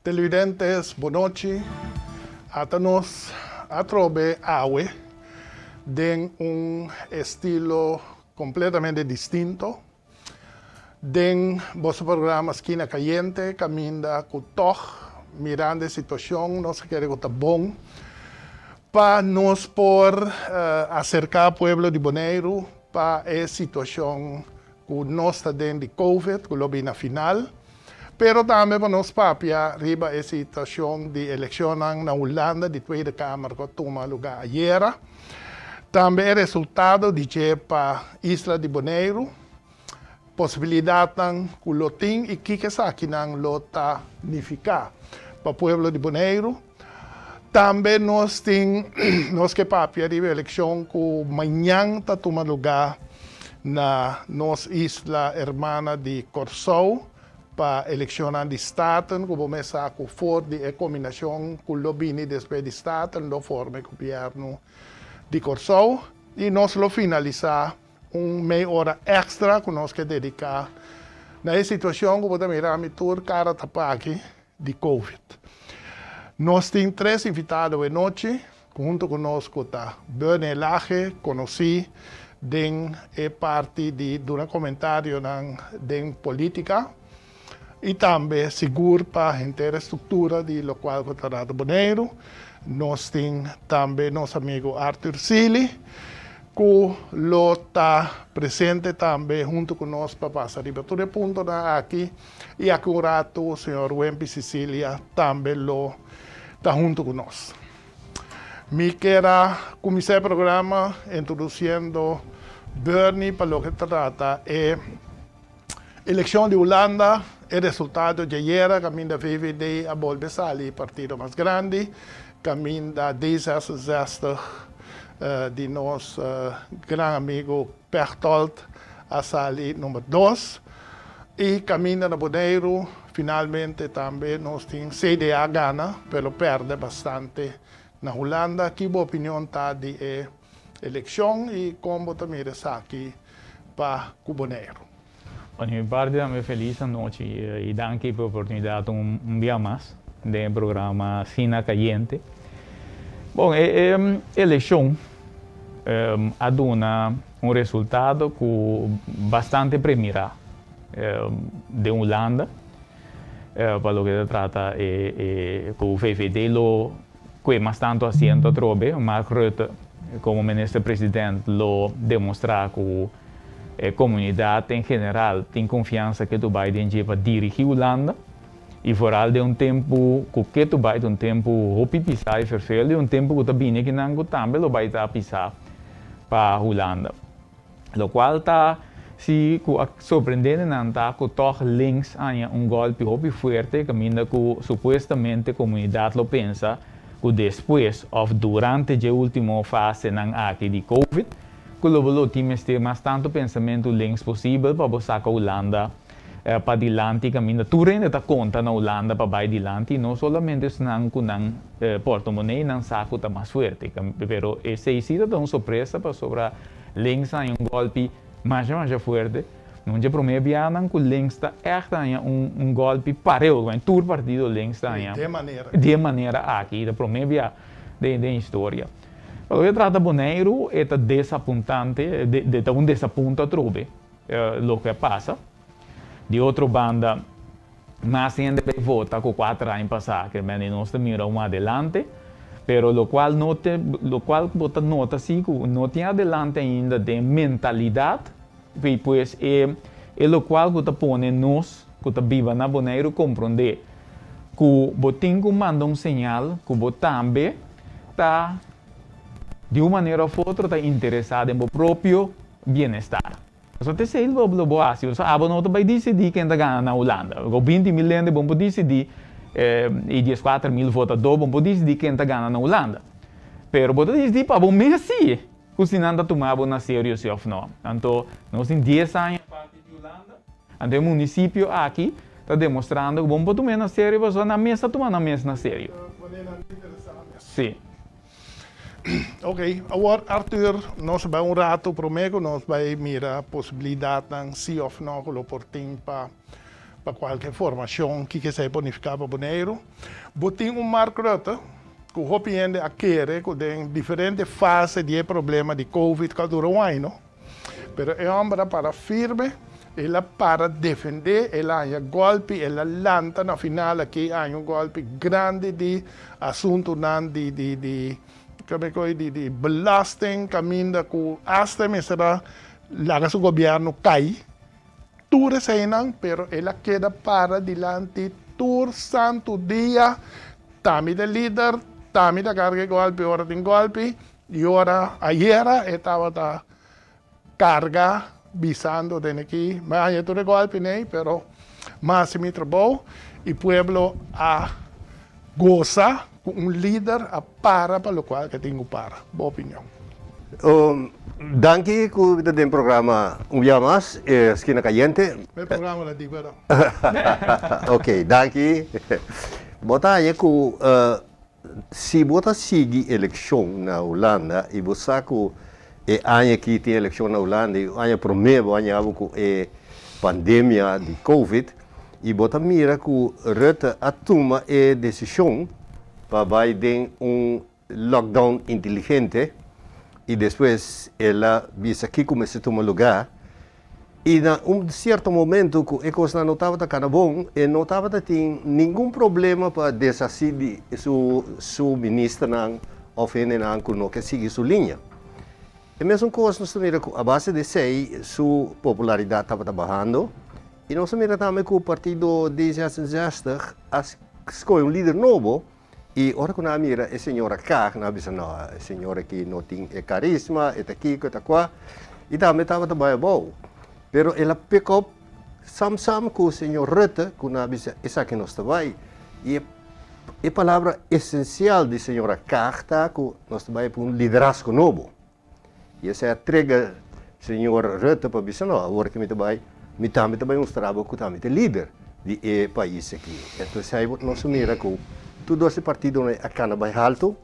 Televidentes, boa noite. Nos atrobe awe de estilo completamente distinto. Den vosso programa Esquina Caliente, caminda com toch, mirando a situação, nós queremos que bom, para nos por acercar ao povo de Bonaire para a situação que nós está dentro de Covid, que é na final. Pero também para nós papia riba a situação de eleição na Holanda, de Tweede Kamer, que toma lugar ayer. Também resultado de que para Isla de Bonaire, possibilidade que o tem e que aqui não lota nificar para o povo de Bonaire. Também nós temos que papia riba a eleição que amanhã está toma lugar na nossa isla hermana de Corsou, para eleição de Estado, que começa com for de combinação com o lobby depois de Estado, no forma do governo de Corsou, e nós lo finalizar meia hora extra que nós queremos dedicar na situação que podemos mirar a tour cara tapaki de Covid. Nós temos 3 invitados de noite, junto conosco está Bernie Laje, conheci de parte de um comentário de política, e também seguro para a inteira estrutura de local Cotarado Bonaire. Nós temos também nosso amigo Arthur Sili, que está presente também junto conosco para passar a todo ponto aqui. E aqui um rato o senhor Wempi Sicilia também está junto conosco. Me quero começar o programa introduzindo Bernie para o que trata eleição de Holanda. O resultado de ayer, caminho da VVD a volver sair partido mais grande, caminho da D66 de nosso grande amigo Pechtold a sair número 2. E caminho da Bonaire, finalmente também nós temos CDA gana, mas perde bastante na Holanda. Que boa opinião está de eleição e como também está aqui para o Bonaire. Por minha parte, eu feliz noite e danke pela oportunidade dia mais do programa Esquina Caliente. Bom, a eleição aduna resultado que bastante premira de Holanda, para o que se trata que o VVD que é mais tanto assento trobe, Mark Rutte como ministro-presidente lo demonstra que a comunidade em geral tem confiança que tu vai para dirigir a Holanda e foral de tempo que tu vai de tempo hopi pisar e vervelho de tempo que tu bine que não também lo vai pisar para a Holanda. Lo qual está se surpreendente não está que toch links há golpe hopi forte que ainda que supostamente a comunidade lo pensa que depois ou durante a última fase não aqui de Covid que o time ter mais tanto pensamento links possível para buscar a Holanda para adiante, que ainda tudo ainda está conta na Holanda para vai adiante, não somente não com porta-money, não saco está mais forte, pero essa é uma surpresa para sobre links há golpe mais forte, não é primeiro biana que links está echt golpe pareu, todo partido links está de maneira aqui, da primeira via da história. O que trata Bonaire é desapontante, desaponta trobe o que passa. De outra banda, mais gente vai votar com 4 anos passados, que nós miramos adelante, pero lo qual bota nota assim que não tem adelante ainda de mentalidade, e pois é o qual que põe nós que viva na Bonaire compreender que o botinho manda sinal que o também está de uma maneira ou outra está interessado em o próprio bem-estar. Só te sei o boa assim, só não vai decidir quem está ganhando na Holanda. O 20 mil gente vão decidir e 14 mil votadores vão decidir quem está ganhando na Holanda. Pero pode decidir para o mês assim, se não está tomando na sério ou não. Então, nós temos 10 anos a parte de Holanda, então o município aqui está demonstrando que vamos tomar na sério, mas na mesa tomar na mesa na sério. Sim. Ok, agora Arthur, nós vamos rato primeiro, nós vamos mirar a possibilidade de sim ou não que o portinho para para qualquer formação que se bonificar para Bonaire. Botem Marco Rutte, que o hopiende a querer, que tem diferentes fases de problema de Covid que dura um ano. Mas é homem para firme, ele para defender, ele há golpe, ele lanta na final aqui, há golpe grande de assunto de belasting, caminho que hasta mesmo lá o governo cai. Tudo se não, pero ele queda para diante todo santo dia, tami de líder, tami da carga golpe, hora de golpe, e hora ayer estava da carga visando de aqui, mas é tudo golpe nem, pero mas me trabalho e pueblo a goza com líder a para o qual que tenho para, boa opinião. Danke ku kita den programa dia mas Esquina Caliente. Meu programa lá de verdade. Ok, danke. Bota aí ku se bota seguir eleição na Holanda e você ku anya que tem eleição na Holanda, anya primeiro anya ku pandemia de Covid e bota mira ku Rutte a toma decisão para vai den lockdown inteligente. E depois ela disse que começou a tomar lugar. E em certo momento, que eu não estava tão bom, e não estava tendo nenhum problema para desacir sua ministra ou não que siga sua linha. E mesmo coisa, nós mira a base de sei, sua popularidade estava bajando. E nós mira também que o partido de 66 escolheu líder novo. E ora que nós mira a senhora K, nós dizemos não, a senhora que não tem carisma, é aqui, é lá, e também estava trabalhando bom. Pero ela pick up sam com o senhor Rutte, que nós dizemos, essa que nós trabalhamos, e a palavra essencial da senhora K está que nós trabalhamos por liderazgo novo. E essa é a entrega do senhor Rutte para dizer, não, agora que me trabalho, me também mostrava que também é líder do país aqui. Então, aí nós mira que tudo esse partido é a mais alto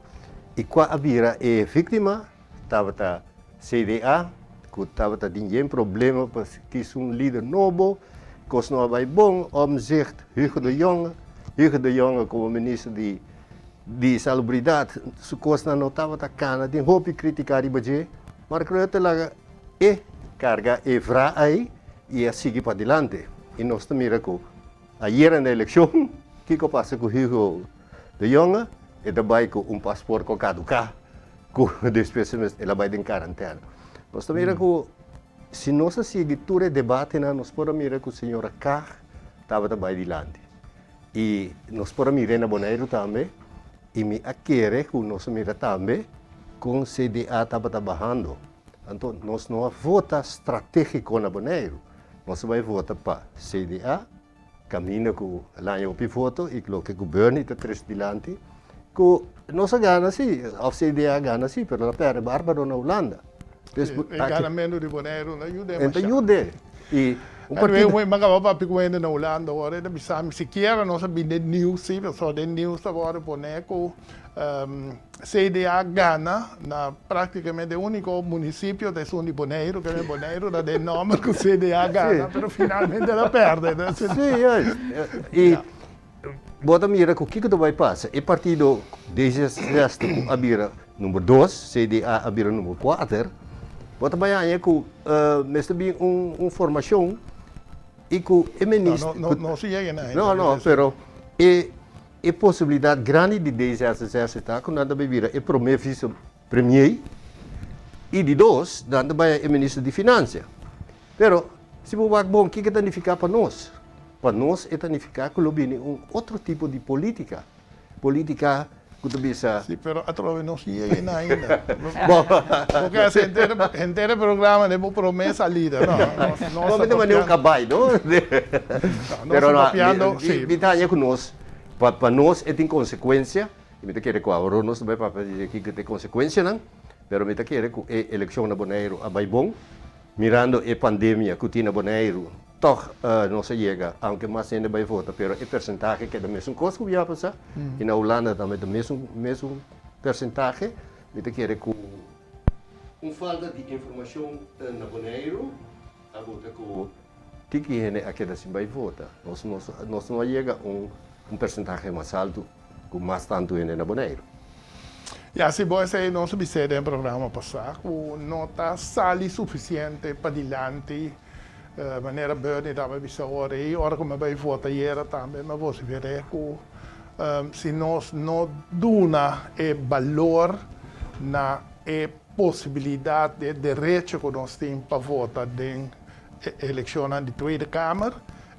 e qual havia a vítima estava a CDA que estava a ninguém problema porque é líder novo que não vai bom omzicht Hugo de Jonge como ministro de salubridade su coisa não estava a cana tem roupa criticar e bater mas Rutte lá carga e vra aí e a seguir para diante e nós mira que ayer na eleição que passa com Hugo de Jonge e daarbij com paspoort com caducar, com depois ela vai em quarentena. Nós também que se nós seguir todo o debate, nós podemos mirar que o senhor K estava também dilante. E nós podemos mirar na Bonaire também, e me aquere que nós mirar também com o CDA estava trabalhando. Então, nós não vota estratégico na Bonaire, nós vamos votar para CDA, caminho com lá em voto e que o governo está três dilante que não se ganha assim, a CDA ganha assim, mas a pera bárbaro na Holanda. E ganha menos de Bonaire, não ajuda. Então ajuda. E o partido magava para na Holanda agora, ele sabe sequer não sabe de news, sim, só de news agora boneco CDA ganha na praticamente o único município de sul de Bonaire, que é Bonaire, da de nome que o CDA ganha, mas finalmente ela perde. Sim, e bota mira o que vai passar? O partido desde a bira número 2, CDA a bira número 4, bota banhar que mesmo bem uma formação e que o ministro não se chega ainda. Não, pero a possibilidade grande de 10 está que nada vai virar o primeiro vice-premier e de 2, nada vai o ministro de Finanças. Pero se o bom que danificar para nós? Para nós é danificar que o outro tipo de política que tu bisa. Sim, pero atrás não se chega ainda. Porque esse inteiro programa é uma promessa líder, não. Não, não é um cabai, não? Pero não, sim. Vitania com nós. Para nós é tem consequência, e me quer que agora nós vai para dizer que tem consequência, não? Pero me quer que a eleição na Bonaire vai bom, mirando a pandemia que tem na Bonaire, toch não se chega, aunque mais ainda vai votar, pero o percentagem que é da mesma coisa que ia passar, e na Holanda também do mesmo percentagem, me quer que falta de informação na Bonaire, a volta que tiki hene aqui da vai vota. Nós não chega percentagem mais alto com mais tanto hene na Bonaire. E assim, você não subsede no programa passado, não está sali suficiente para adiante, maneira Bernie estava visando e hora como vai votar era também, mas você verá que se nós não damos valor na possibilidade de direito que nós temos para votar em eleição de Tweede Kamer,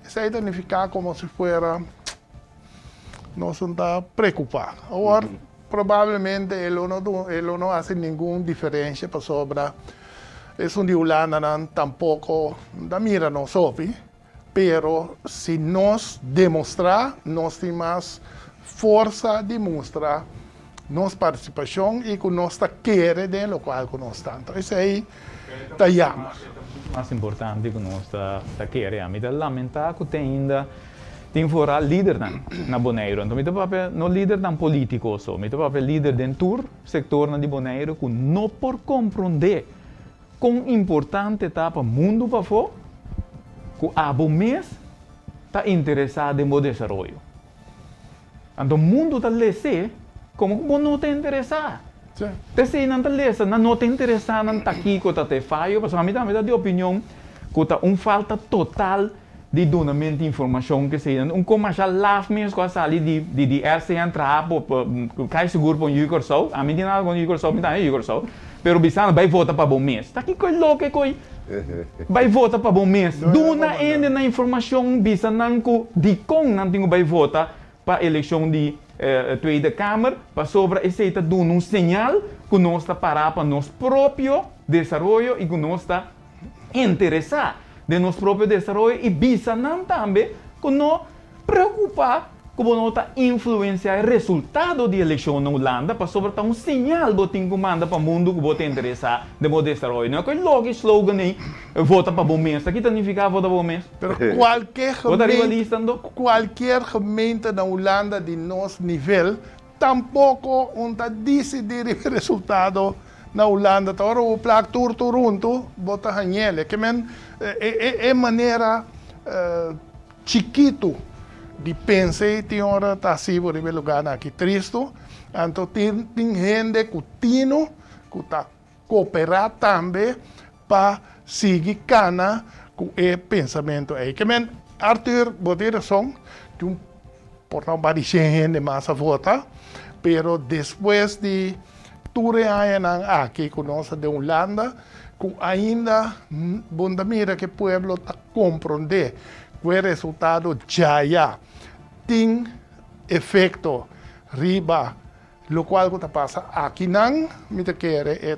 isso aí significa como se fosse nós não está preocupado. Agora, provavelmente ele não faz nenhuma diferença para sobre es un de Holanda tampoco da mira no sopi, pero se nós demonstrar, nós temos mais força de mostrar nossa participação e que nós queremos de local que nós estamos. Então, isso aí está chama. Mais importante que nós queremos. É lamentar que tem ainda tem fora líder na Bonaire. Então, eu papel não líder não político só, eu papel líder dentro do setor na de Bonaire que não por compreender quão importante está para o mundo para fora, que há bom mês está interessado em o desenvolvimento. Então, o mundo está lendo como que não está interessado. Se não está lendo, não está interessado em estar aqui, que está falho, porque a mim dá de opinião que está falta total de donamento de informação que se como já lá mesmo com a de RC entrar cai seguro para um Igor Sol, a mim nada com o Igor Sol, me dá Igor Sol, pero bisana vai votar para bom mês. Tá aqui coi louco coi. Vai votar para bom mês. Dona ainda na informação bisana com de com não tenho vai votar para eleição de Tweede Kamer, para sobre esse está dando um sinal que nós está parar para nosso próprio desenvolvimento e que nós está interessado de nosso próprio desenvolvimento e bisa não também que não preocupar como não está influenciar o resultado da eleição na Holanda para sobre um sinal que tem que mandar para o mundo que você interessar de modo desenvolvimento. Não é que logo slogan aí vota para bom mês. Aqui significa vota para bom mês. Qualquer gemeente na Holanda de nosso nível tampouco está decidir o resultado na Holanda. Agora o placo turunto bota hanhele. Que é maneira chiquito de pensar que hora está assim por esse lugar aqui triste. Então tem gente que está cooperar também para seguir cana com esse pensamento aí. Que Arthur Boderason tem portão para gente mais a votar, pero depois de tudo aqui conosco de Holanda, que ainda bunda mira que o povo está compreender que o resultado já tem efeito riba, o qual que passa aqui não me quer é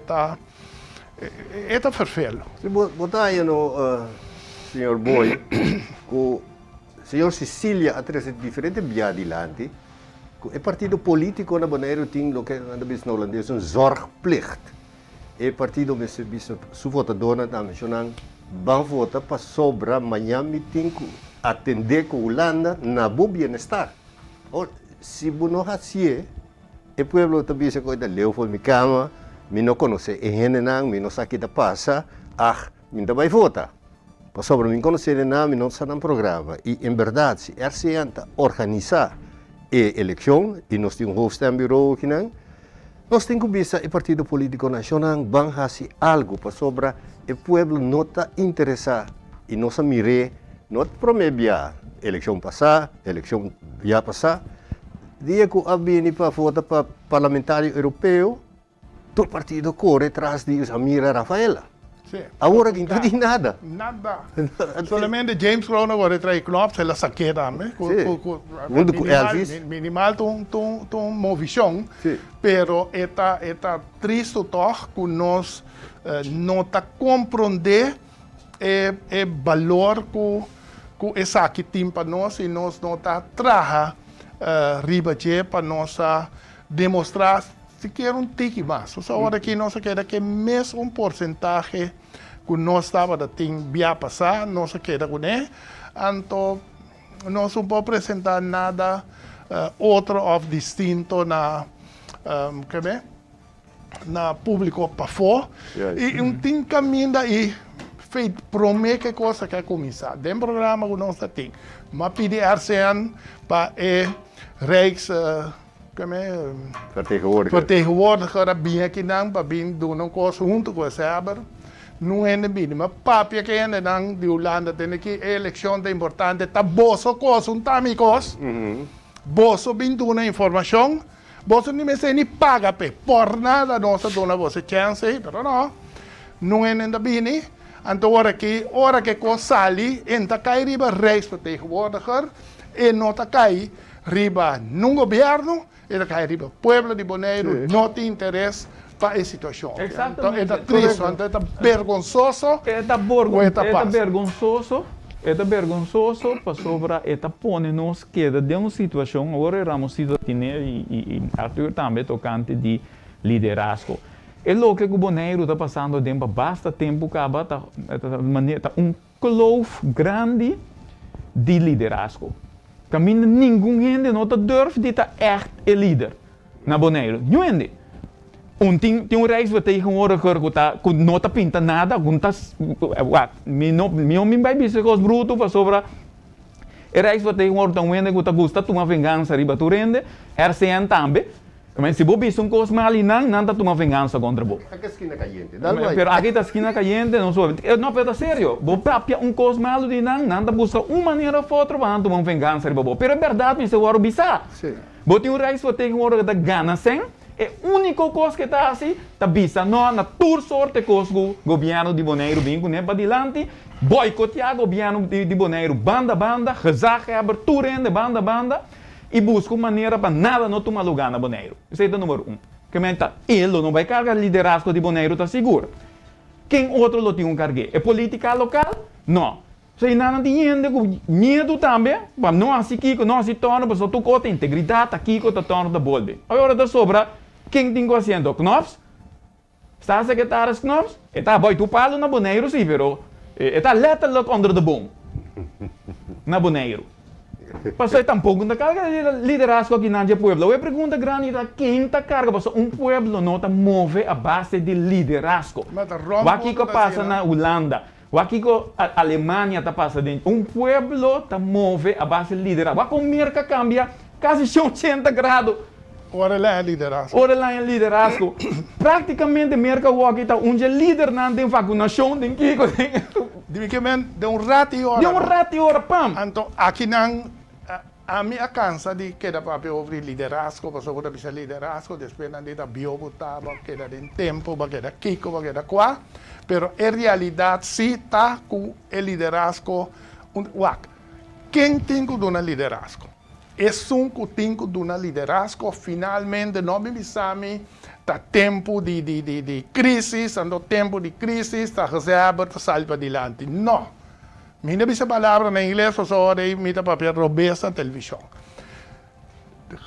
perfeito. Se botar aí no senhor Boy, o senhor Sicília a trazer diferente via adiante, o partido político na Bonaire tem o que na business holandês zorgplicht. O partido me serviço su votador na mencionando van vota para sobra amanhã me tem que atender com Holanda na bom bem-estar. Se não assim, o povo também se coisa leu foi minha cama, me não conhece e gente não, me não sabe o que passa, me não vai votar. Para sobra me conhecer não, me não está no programa. E em verdade, se RCA organizar a eleição e nós temos um hoofdstembureau aqui não, nós temos que ver o partido político nacional vai fazer algo para sobra o povo não está interessado e nós miramos não promete a eleição passar, eleição já passar, dia que havia para votar para parlamentário europeu, todo partido corre atrás de Samira Rafaela. Sim. Agora não tem nada. Nada. Solamente James Crown agora traz knop, ela saque também. Minimal tem movição, pero está triste toch que nós não está compreender o valor que essa aqui tem para nós e nós não está traga riba para nós demonstrar se quer tique mais. Só hora que nós quer que mesmo porcentagem que nós estava da tem via passar, nós quer com ele, então nós não podemos apresentar nada outro ou distinto na na público para fora e tem caminho daí feito promete coisa que começar. Tem programa que nós temos. Mas pedir RCN para Rijks... vertegenwoordiger bem aqui não, para vir doen een coisa junto com o Saber. Não é bem, mas papia que ainda não de Holanda tem aqui eleição é importante, tá bolso coisa, tamicos. Bolso bem dona informação, bolso nem me sei nem paga por nada nossa dona você chance, pero não é ainda bem. Então hora que coisa sali, entra cai riba Rijksvertegenwoordiger e não tá cai riba num governo. Ele cai riba pueblo de Bonaire, não tem interesse para a situação. Exatamente. Então, é triste, é vergonzoso. É vergonzoso para sobra, pone-nos queda de uma situação, agora éramos cidadania e Arthur também tocante de liderazgo. É o que o Bonaire está passando tempo, basta tempo, acaba, tá kloof grande de liderazgo. Caminha ninguém gente não durf de estar echt líder na Bonaire. Ninguém. Tem Rijksvertegenwoordiger que não pinta nada, que não vai dizer que os brutos para sobra. Rijksvertegenwoordiger que gosta de uma vingança riba tu rende, RCN também. Mas se você vê coisa mal ali não está uma vingança contra você. Aqui é esquina caliente. Pero aqui está esquina caliente, não sou. Não, pero sério, você papia coisa mal ali não está busca uma maneira ou outra para tomar uma vingança riba você. Pero é verdade, mas eu bisa. Você tem Rijksvertegenwoordiger da gana sem. É a única coisa que está assim, está bisa, não, na toda sorte coisa o governo de Bonaire vinco, né, para adiante, boicotear o governo de Bonaire, banda, gezag hebben, toerende, banda, e busca uma maneira para nada não tomar lugar na Bonaire. Isso é o número 1. Que menta, ele não vai carregar liderazgo de Bonaire, está seguro. Quem outro lo tem carregar? É política local? Não. Se não tem gente medo também, não assim Kiko, não assim torna, mas tu cota integridade, aqui que torna da bolde. Agora da sobra, quem tem consciente? Knops? Está secretário Knops? Está boi tu palo na Bonaire, sim, pero está letterlijk onder de boom. Na Bonaire. Passou tampouco na carga de liderazgo aqui na pueblo. Eu pergunto grande, quem está carga? Passou pueblo não está move a base de liderazgo. O aqui que passa na Holanda. O aqui que a Alemanha está passando. Pueblo está move a base de liderazgo. O merca cambia quase 80 graus. Ora lá é liderazgo. Praticamente merca o aqui está líder não tem vacunação, tem que de um rato e hora. Pam. Então aqui não a minha cansa de que dá para ouvir liderazgo, para sobre o liderazgo, depois não dá biobotar, que dá tempo, que dá kiko, que dá quá, pero em realidade sim está com o liderazgo quem tem que dar liderazgo? É que tem que dar liderazgo, finalmente não me sabe tá tempo de crise, ando tempo de crise, está reserva para sair para adiante. Não. Minha bisa palavra na inglês, só aí me dá papel robesta televisão.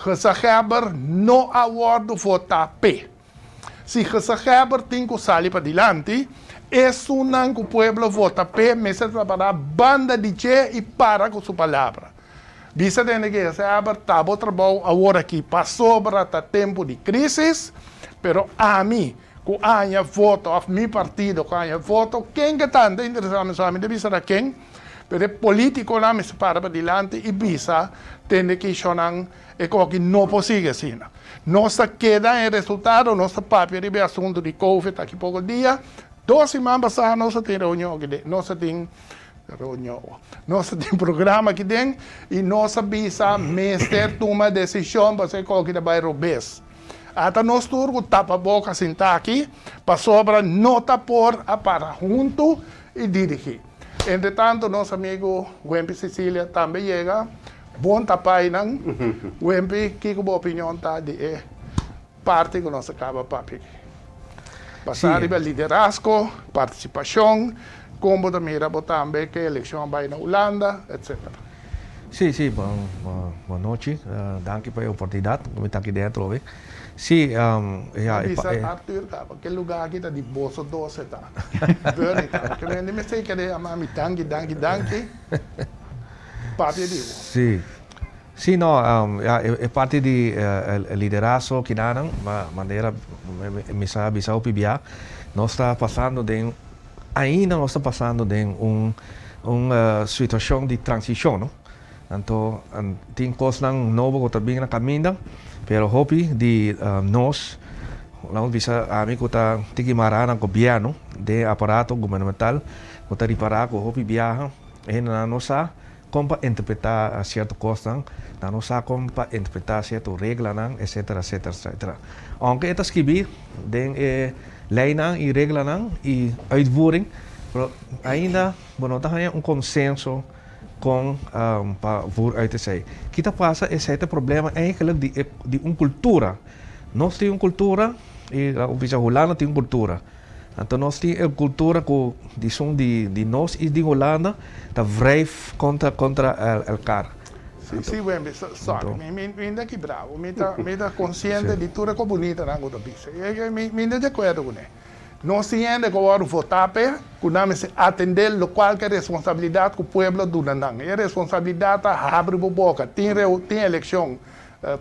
Reserva não acordo votar P. Se reserva tem que sair para adiante, é um que o povo vota P, mas para banda de che e para com sua palavra. Bisa tem que reserva tá bom trabalho agora que passou para tempo de crise. Pero a mim, com a minha voto, a meu partido, com a minha voto, quem que tanto interessante, a mim deve ser quem, pero político lá me separa para adiante e bisa tem que chorar e que não pode assim. Nossa queda em resultado, nossa papel de assunto de Covid aqui pouco dia, 2 semanas passadas nossa tem reunião aqui, nossa tem programa aqui dentro e nossa bisa mestre toma decisão para ser qualquer bairro bes. Até nós turco tapa a boca, sentar aqui, para sobra nota por a para junto e dirigir. Entretanto, nosso amigo Wempi Cecília também chega, bom tapai não, Wempi, que a opinião está de parte que nós acaba papi. Passar a liderazgo, participação, como também também que a eleição vai na Holanda, etc. Sim, boa noite. Danke pela oportunidade, como está aqui dentro. Sim, Arthur, aquele lugar aqui está de bolso doce, tá? Que eu nem sei que é a mami, danke. Papi digo. Sim, não, é parte de liderazgo que não, maneira, me sabe, bisa o PBA, nós está passando de ainda nós estamos passando de uma situação de transição, não? Então, tem coisas novas que estão vindo na caminho, pero hope de nós, vamos bisa amigo está tigimara ng gobyerno de aparato gubernamental, que está reparar que hope viaja, na nossa como para interpretar certas coisas, na nossa como para interpretar certas regras, etc, etc, etc. Aunque está escrito de lei e regras e uitvoering, ainda não tem consenso com para voor uit te zeggen. Kita passa esse problema eigenlijk de cultura. Nós temos cultura e a Holanda tem cultura. Então nós temos a cultura de nós e de Holanda dat wrijft contra elkaar. Sì, bem, sorry, mi da bravo, mi da consciente di tutte le bonite na goda bisa. Mi da de acordo com ele. Nós temos que agora votar para atender qualquer responsabilidade que o povo do Nanang. A responsabilidade abre a boca. Tem eleição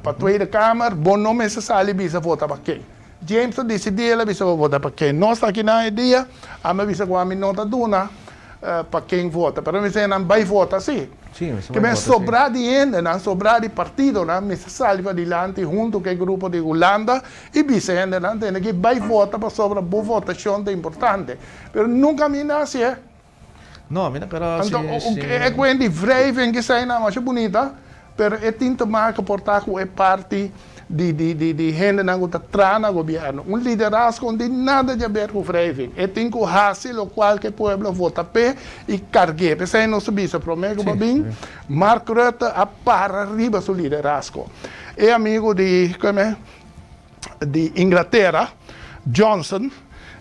para a Tweede Kamer, bom nome é necessário para votar para quem. James decidiu para votar para quem. Nós aqui na ideia, a minha visa com a minha nota duna para quem vota. Para mim, não vai votar sim. Que me sobrar de gente, não sobrar de partido, não necessário para adiante junto com o grupo de Holanda e vice-gente, não tem que vai votar para sobre boa votação é importante. Mas nunca me nasce, Não, mira, pero então, é coisa de wrijving que sai na mais bonita, mas é tinta marca portar com é parte de gente que está atrás do governo. Liderazgo não tem nada a ver com wrijving. É tem que fazer o qual que o povo vota para e carregar. Porque aí não subir o problema, Mark Rutte a para arriba do liderazgo. É amigo de Inglaterra, Johnson.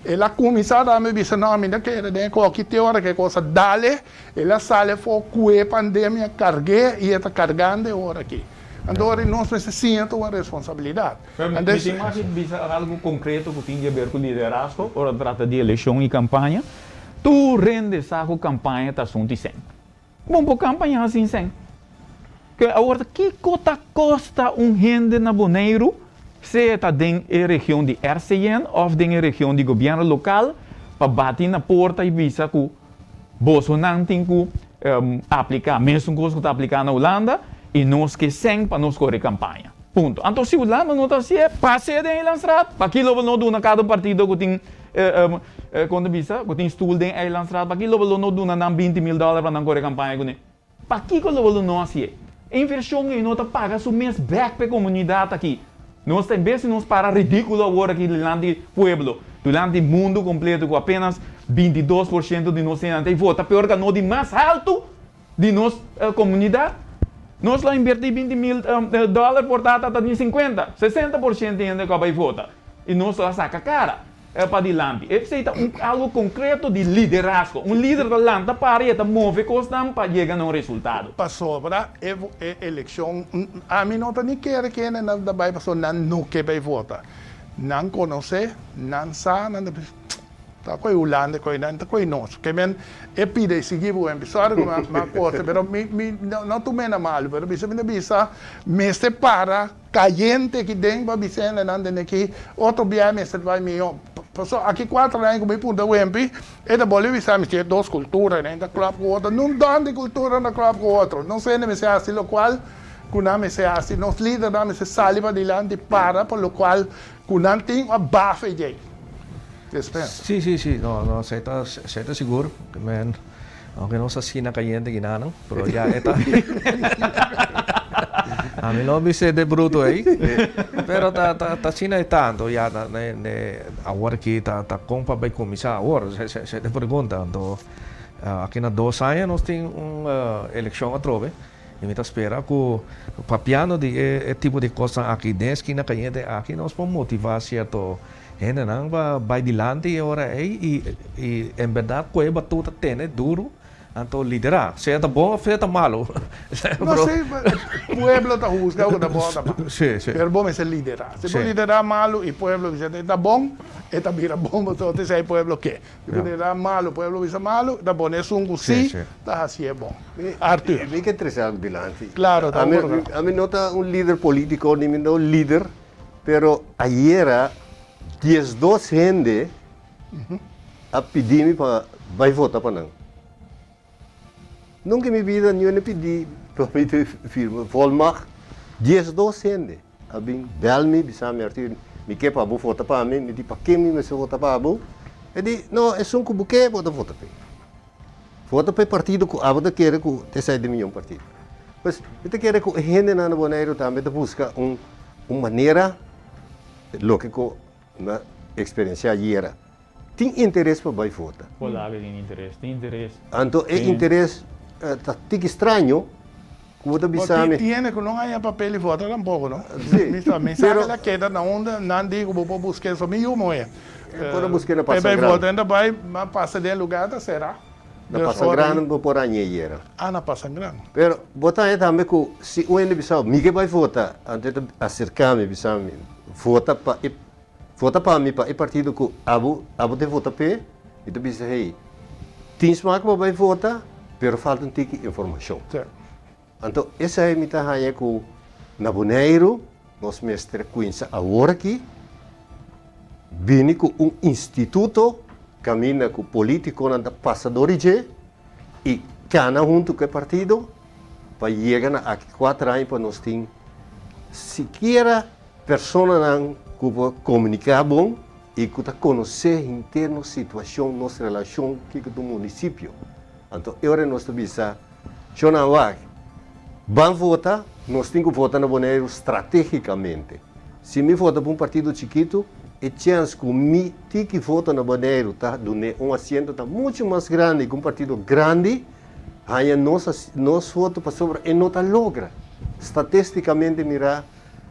Ele a começado a me dizer, não, me que era qualquer teoria que coisa dale, ele sale for que a pandemia carregue e está carregando agora aqui. Então, nós precisamos uma responsabilidade. Mas tem mais algo concreto que tem a ver com o liderazgo, ou trata de eleição e campanha. Tu rendes a campanha está sunt sem. Bom, para campanha assim sem. Agora, que custa gente na Bonaire, se está dentro da região de RCN ou dentro da região de governo local, para bater na porta e visa que Bolsonaro tem que aplicar, mesmo que está aplicando na Holanda, e nós que sem para nós correr campanha. Ponto. Então, se o Holanda não está assim, passe de Eilandstraat. Para aquilo não do na cada partido que tem quando visa, que tem estudo de Eilandstraat, para aquilo não do na $20 mil para não correr campanha. Para aquilo não assim. Inversão e não está paga o mês back para a comunidade aqui. Nós temos nós para ridículo agora aqui durante o pueblo, durante o mundo completo com apenas 22% de nós tem vota, pior que nós de mais alto de nossa comunidade. Nós lá invertimos $20 mil, portanto, está em 50%, 60% de gente que vai votar. E nós lá saca cara para adiante. É algo concreto de liderazgo. Líder da landa para e move coisas para chegar a um resultado. Para sobre a eleição, a mim não tem quer que não vai passar não que vai votar. Não conhece, não sabe, não tá com a Holanda, com a nós. Que men é pide seguir o episódio uma coisa, mas não tomei na mal, mas me bisa me separa caliente que dentro para bisa não tem aqui outro dia me se vai melhor. Passou aqui 4 anos como ponto o MP, é da Bolívia sabe que duas culturas, né, da club com outra, não dá de cultura na club com outro. Não sei nem se é assim, o qual Kunami se assim, nós líderes damos se saliva adiante para o qual Kunami tem uma bafa de Sí, no, se está seguro, aunque no se asina caliente que nada, pero ya está. A mí no me dice de bruto ahí, pero está china tanto, ya ahora que está compa vai começar ahora, se te pregunta, então, aqui na 2 anos nós temos uma eleição a trove, e me espera que o papiano de tipo de coisa aqui dentro, que na caliente, aqui nós podemos motivar certo gente não vai adiante agora e em verdade coisa batuta tem duro então liderar se é bom ou se é malo não sei o pueblo está juzgado que está bom está malo sim pero bom é liderar se você liderar malo e o pueblo diz está bom está vira bom então se é o pueblo que liderar malo o pueblo diz malo está bom é um sim está assim é bom Arthur me que interessante bilante claro a mim nota líder político nem não líder pero ayer 12 gente a pedir-me para vai votar para não. Nunca me vida nenhuma pedi para me ter firma. Volmacht 10 docentes. A bem bel-me, bisa me artigo, me quer para votar para mim, me diz para quem me se votar para mim. Eu digo, não, é só um buquê, vou votar para. Vota para o partido que a votar quer que te sai de meu partido. Mas eu quero que a gente na Bonaire também busca uma maneira, lo que na experiência era. Tem interesse para vai votar. Olá, tem interesse. Então, é interesse tá estranho. Como tu Porque tiene que não há papel e vota tampoco, não? Sim. Me sabe la queda na onda, não digo vou buscar só me uma é. Para buscar na passa grande. grande. Ainda vai, mas passa de lugar, tá será? Na passa grande, vou por aí era. Ah, na passa grande. Pero botar é também que se o ende bisau, me que vai votar, antes de acercar-me bisau, vota para mim para o partido que abo de votar pe, e tu bisa hey, tens mais que vai votar, pero falta um tique informação. Certo. Então, essa é a minha raia que na Bonaire, nós mestre Quinça agora aqui, vim com instituto, caminha com político na passadores e cana junto com o partido, para chegar aqui 4 anos para nós ter sequer pessoas que comunicar bom e que conhecer interno situação, nossa relação aqui com o município. Então, agora nós estamos vamos votar, nós temos que votar na Bonaire estrategicamente. Se me votar para um partido chiquito, a chance que me tem que votar na Bonaire, tá, assento tá muito mais grande que um partido grande, aí nós voto para sobre e não tá logra. Estatisticamente, mirar,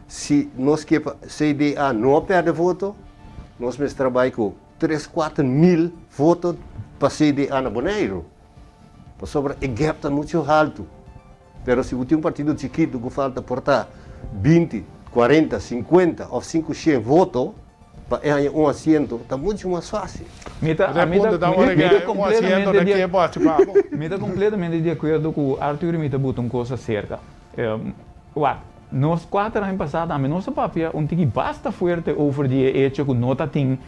se nós que CDA não perde voto, nós trabalhamos com 3-4 mil votos para CDA na Bonaire. Para sobre o gap está muito alto. Pero se você tem um partido chiquito que falta portar 20, 40, 50 ou 500 votos para ganhar um assento, está muito mais fácil. Me está completamente de acordo com o Arthur, me está botando coisa cerca. Nós 4 anos passados, a nossa papel basta forte over die hecho que nós tem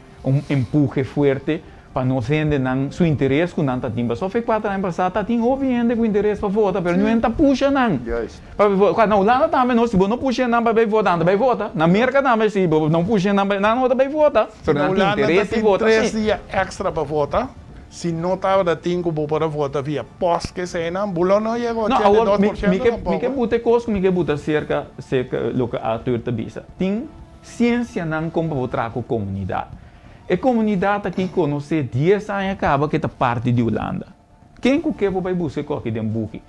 empuje forte para nós render seu interesse com nanta timba. Só foi 4 anos passados, tem obviamente com interesse para votar, mas não está puxa não. Na Holanda também nós não puxa não para votar, não vai votar. Na América também se não puxa não vai votar. Na Holanda tem 3 dias extra para votar. Se não estava tempo para votar via pós que se não, bulo não chegou a 2%. Me que botar coisa, me que botar cerca do que a Arthur te bisa. Tem ciência não como votar com a comunidade. A comunidade aqui conhece 10 anos acaba que é parte de Holanda. Quem que vai buscar aqui dentro do buque?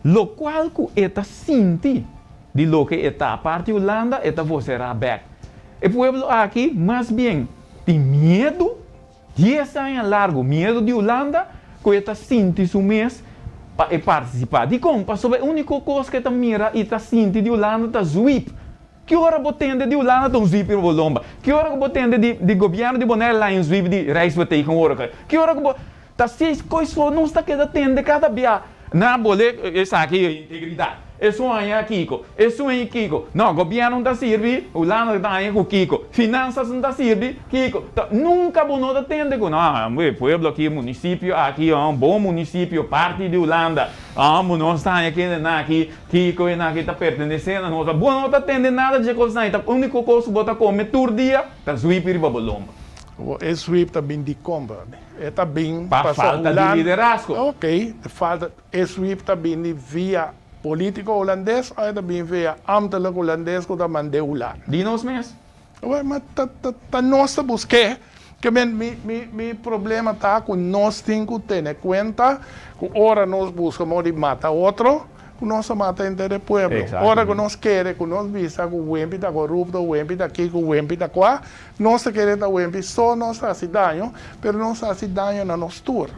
Lo qual que está sente de lo que está parte de Holanda, está você back. O povo aqui, mais bem, tem medo, 10 anos largo, medo de Holanda, que está sente isso mês para participar. De como? Para sobre a única coisa que está mira e está sente de Holanda, está sweep. Que hora você de Holanda tem um sweep de Bolomba? Que hora você de governo de Bonaire lá em sweep de Rijksweg com hora? Que hora você tá 6 coisas não está que atende cada dia. Na bolé essa aqui integridade. Isso aí é Kiko. Isso aí Kiko. Não, governo não está serve, Holanda está aí com Kiko. Finanças não está serve, Kiko. Nunca você não atende com não, pueblo aqui município aqui é um bom município, parte de Holanda. Não está aqui, Kiko e aqui está pertencendo a nós. Você não atende nada de coisa aí. A única coisa que você come todo dia, está sweep de Babolomba. O sweep também de compra. Está bem para falta de liderazgo. Ok, falta sweep também de via político holandês, ou também via ambtelijk holandês que também de Holanda. Die nos mesmo? Mas tá nossa busca que meu problema tá com nós temos que ter em conta que ora nós buscamos de matar outro, que nós mata entre o povo. Ora que nós queremos, que nós visa que o Wempi está corrupto, o Wempi está aqui, que o Wempi está lá, nós queremos o Wempi só nos faz dano, mas não faz dano na nossa tour.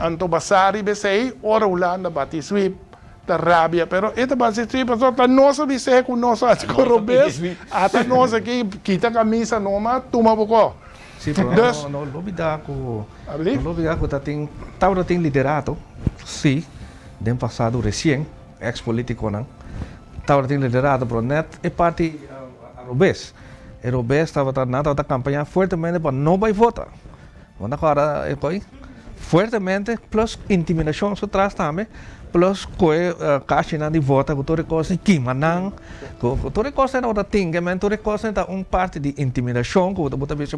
Então, passar e pensei, ora Holanda bate sweep, da rábia, pero esta base sweep, a nossa visão com nós as corruptos, até nós aqui, quita camisa, noma, toma pouco. Sim, mas não olvidar que tá tem liderado, sim, do passado recém, ex-político não, estava tem liderado por net e parte Robes. E Robes estava na campanha fortemente para não vai votar. Want agora, fuertemente, plus intimidação se traz também, plus caixa na de volta, que toda coisa que manang, toda coisa não tem, que men toda coisa é parte de intimidação, que você bisa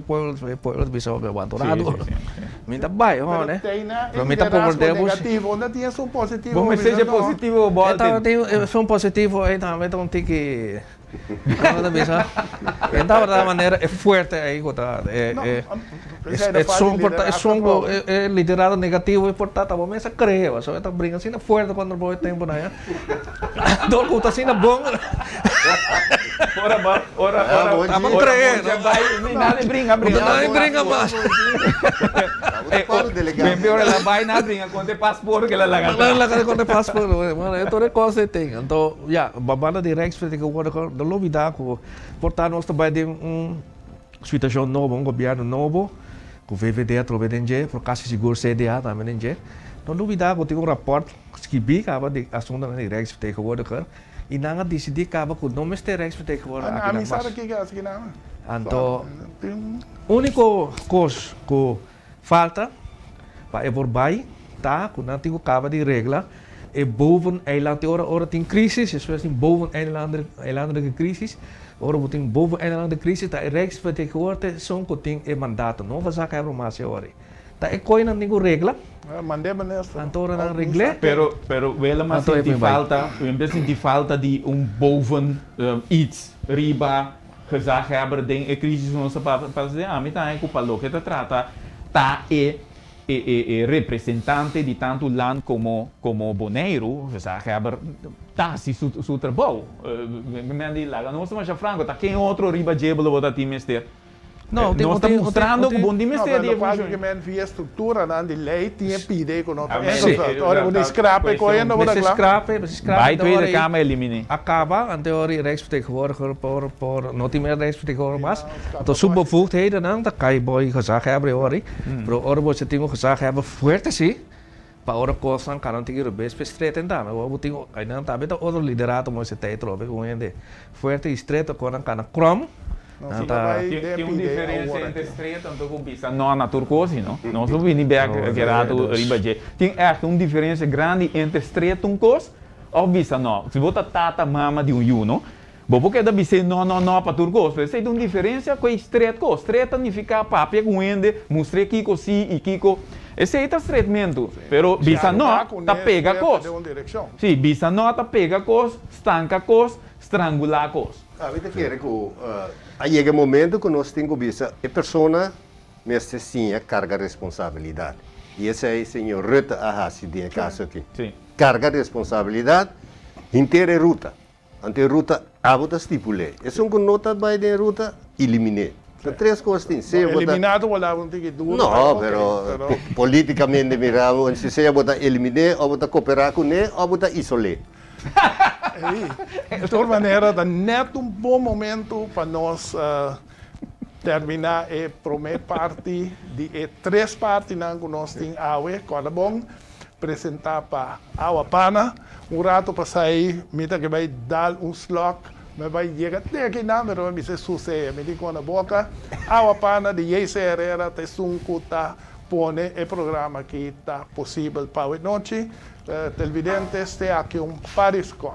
bisa aventurado, minta vai, né? Pero minta negativo, onde tinha um positivo. Bom, mas seja positivo ou bom. Então, positivo aí também tem que então, da maneira é forte aí, é liderado negativo, portanto, a momento creio, só está brincando assim forte quando o boi tempo né? Dor que está assim bom. Ora, estamos creio. Nada brinca mais. Bem pior ela vai na brinca quando tem passaporte que ela larga. Ela quando tem passaporte, mano, é toda coisa tem. Então, já, babana direct para que o novidade, portanto, nós também temos situação nova, governo novo, com o VVD através de NG, por causa seguro CDA também de NG. Então, novidade, eu tenho rapport que vi acaba de assunto na direct para que o e nada decidir acaba com o nome direct para que o a mim sabe que é assim não. Então, único coisa que falta para evoluir, tá? Que não tem acaba de regra. E boven eilanden, ora tem crisis, especially boven eilanden crisis, ora tem boven eilanden crisis, dat Rijksvertegenwoordiger zo'n ting e mandato, não vai sacar informação ora. Tá é coisa não tem regra. Mandei nessa. Antora não regra. Pero vela mas senti falta de boven iets riba gezag hebben ding e crisis não se para dizer me tá é culpa lo que te trata tá representante de tanto land como Bonaire, tá se su trabalho. Me diz lá, não somos franco, tá quem outro riba jebelo bota time mister. Não, nós estamos mostrando que bom time mister de evolução. Que men via estrutura na de lei tinha pide com nós. Ora o scrape correndo bota lá. Scrape. Vai Tweede Kamer elimine. Acaba ante ori Rijksvertegenwoordiger por não tem meer Rijksvertegenwoordiger mas. Então subbevoegdheden dan, dan kan je boy gezag hebben ori. Pero ora você tem um gezag hebben forte sim. Para ora coisas kan não ter bem estreito então, mas eu tenho aí não tá bem outro liderado mas você tem trobe com ele. Forte estreito com kan krom. Tem uma diferença entre estreito e com pista não na turcosi, não? Nós não vimos bem que era do ribaje. Tem uma diferença grande entre estreito e cos ou pista não. Se você tata mama de uno, porque da pista não para turcos, mas tem uma diferença com estreito cos. Estreito significa papia com ende, mostrei kiko si e kiko. Esse é o estreitamento, pero pista não tá pega cos. Sim, pista não tá pega cos, estanca cos, estrangula cos. Avete chiaro che aí chega momento que nós temos que ver a pessoa mesmo sim carga responsabilidade. E esse é o senhor Rutte a de caso aqui. Sim. Carga responsabilidade inteira ruta. Ante ruta abota stipule. E se não nota vai de ruta elimine. São três coisas tem. Eliminado ou lá não tem que duro. Não, pero politicamente miramos se você bota elimine ou bota cooperar com ele ou bota isolar. De toda maneira, é net bom momento para nós terminar a primeira parte de três partes que nós temos awe, quando bom apresentar para a Pana, rato para sair, mita que vai dar slot, mas vai chegar até aqui não, mas vai ser sucesso, me digo na boca, a Pana de Jesse Herrera, te suncuta, pone o programa que está possível para a noite. Televidentes, tem aqui Pariscon.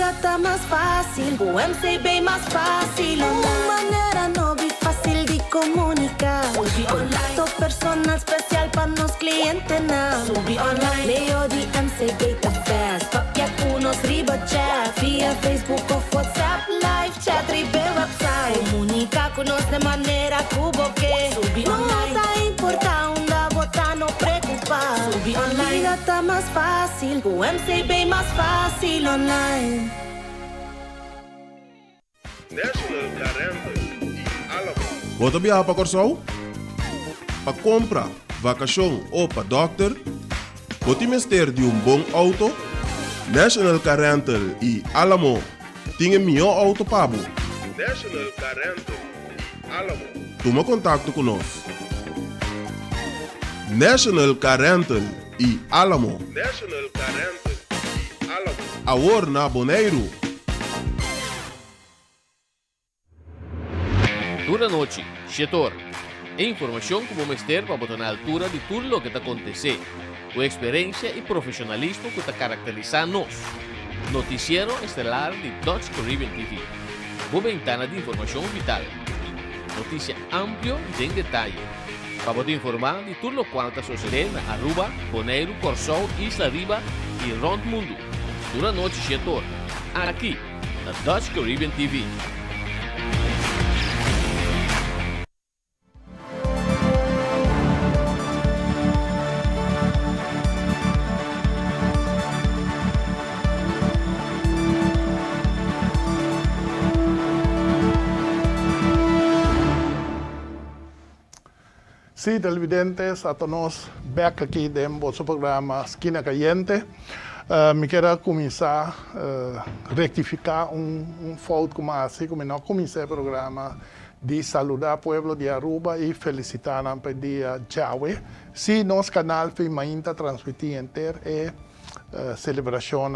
Está más fácil, o MC bem mais fácil. Uma maneira nova e fácil de comunicar. Contacto personal especial para nos clientes now. Subi online, leo de MC Gate Fast. Papia unos riba chat, via Facebook ou WhatsApp, live chat, ribe website. Comunica Conozco de manera cubo que no está importando, botar no preocupar. La vida está más fácil, o MCB más fácil online. National Caramba e Alamo. Bota viajar para Corsão? Para compra, vacação ou para doctor? Bota mister de bom auto? National Car Rental e Alamo tem melhor auto para você. National Car Rental e Alamo. Toma contato conosco. National Car Rental e Alamo. National Car Rental e Alamo. Agora na Bonaire. Dura noite, setor. Informação como mestre para botar na altura de tudo o que está acontecendo. Com experiência e profissionalismo que está caracterizando nós. Noticiero estelar de Dutch Caribbean TV. Uma ventana de informação vital. Notícia ampla e em detalhe. Para poder informar de tudo o que está sucedendo na Aruba, Bonaire, Corsão, Isla Riba e Rond Mundo. Dura noite, setor. Aqui, na Dutch Caribbean TV. Sí, televidentes, a todos back aqui de nosso programa Esquina Caliente. Me quero começar a rectificar fato como assim, como não comecei o programa de saludar o povo de Aruba e felicitar para o dia Jawe. Sim, nosso canal foi ainda transmitir inteiro e celebração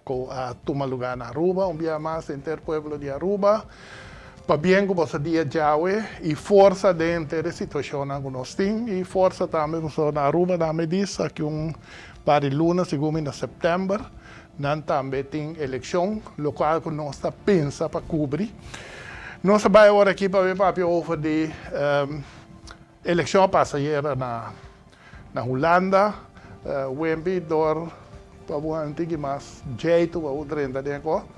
com a toma lugar na Aruba, dia mais inteiro povo de Aruba. Para bem que você dia Jawe e força dentro da situação que nós temos e força também que na Aruba também diz que para luna segundo em setembro nós também tem eleição local que nós está pensa para cobrir. Nós vamos agora aqui para ver papel over de eleição passageira na Holanda, Wemby door para o antigo mais jeito para o 30 de agora.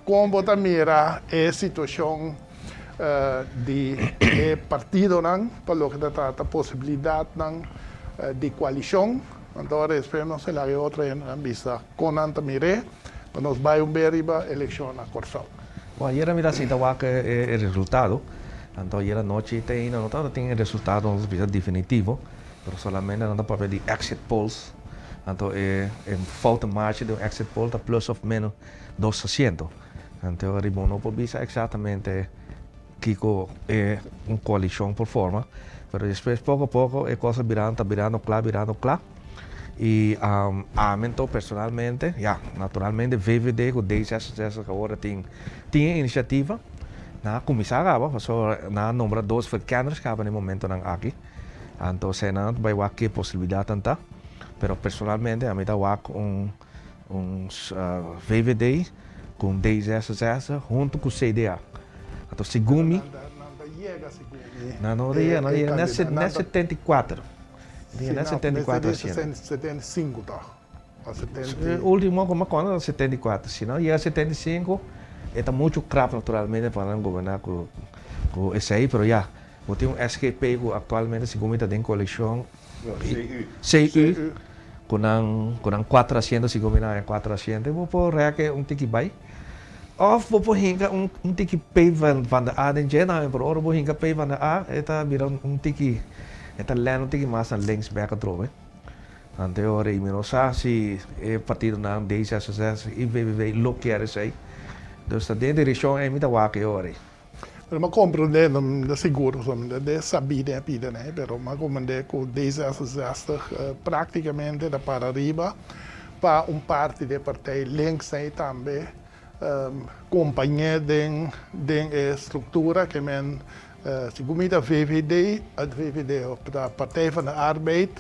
Como também mira a situação de partido para o que trata a possibilidade de coalição. Então, esperamos que a outra vista com Anta Mire, para nós vamos ver a eleição na Corsão. Bom, era mira se estava o resultado. Então, era noite tem o resultado definitivo, mas somente não para ver de exit polls. Então, falta marcha do exit poll está plus ou menos 2%. Então, a não pode dizer exatamente que é uma coalição por forma, mas depois, pouco a pouco, a coisa virando claro. E aumento personalmente, naturalmente, VVD, com 10 agora tem iniciativa, na começar agora, na número 2 verkenners que no momento aqui. Então, se não vai ter possibilidade tanta. Pero personalmente, a mim dá VVD com 10 junto com o CDA. Então, segundo não chega, não é 74. Não é 74 assim. 75, tá? O último como é 74. Se não é 75, está muito grave naturalmente para governar com esse aí, pero já. Tem um SKP que atualmente, segundo está em coleção, CU. Com 400, se combina 400, vou pôr um tiki bay. Of vou pôr um tiki pay van de A den Jena, por hora vou hinga pay van de A, eta vira tiki, eta leno tiki mais aan links back atrove. Ante hora e menos se partido na D66 e VVV loquear isso aí. Então está dentro da direção é muita waque hora. Pero ma comprendendo da seguro de sabida pida né, pero ma compreende com 10 praticamente da para arriba para parte da partida links aí também companhia de estrutura que men segundo a VVD da Partij van de Arbeid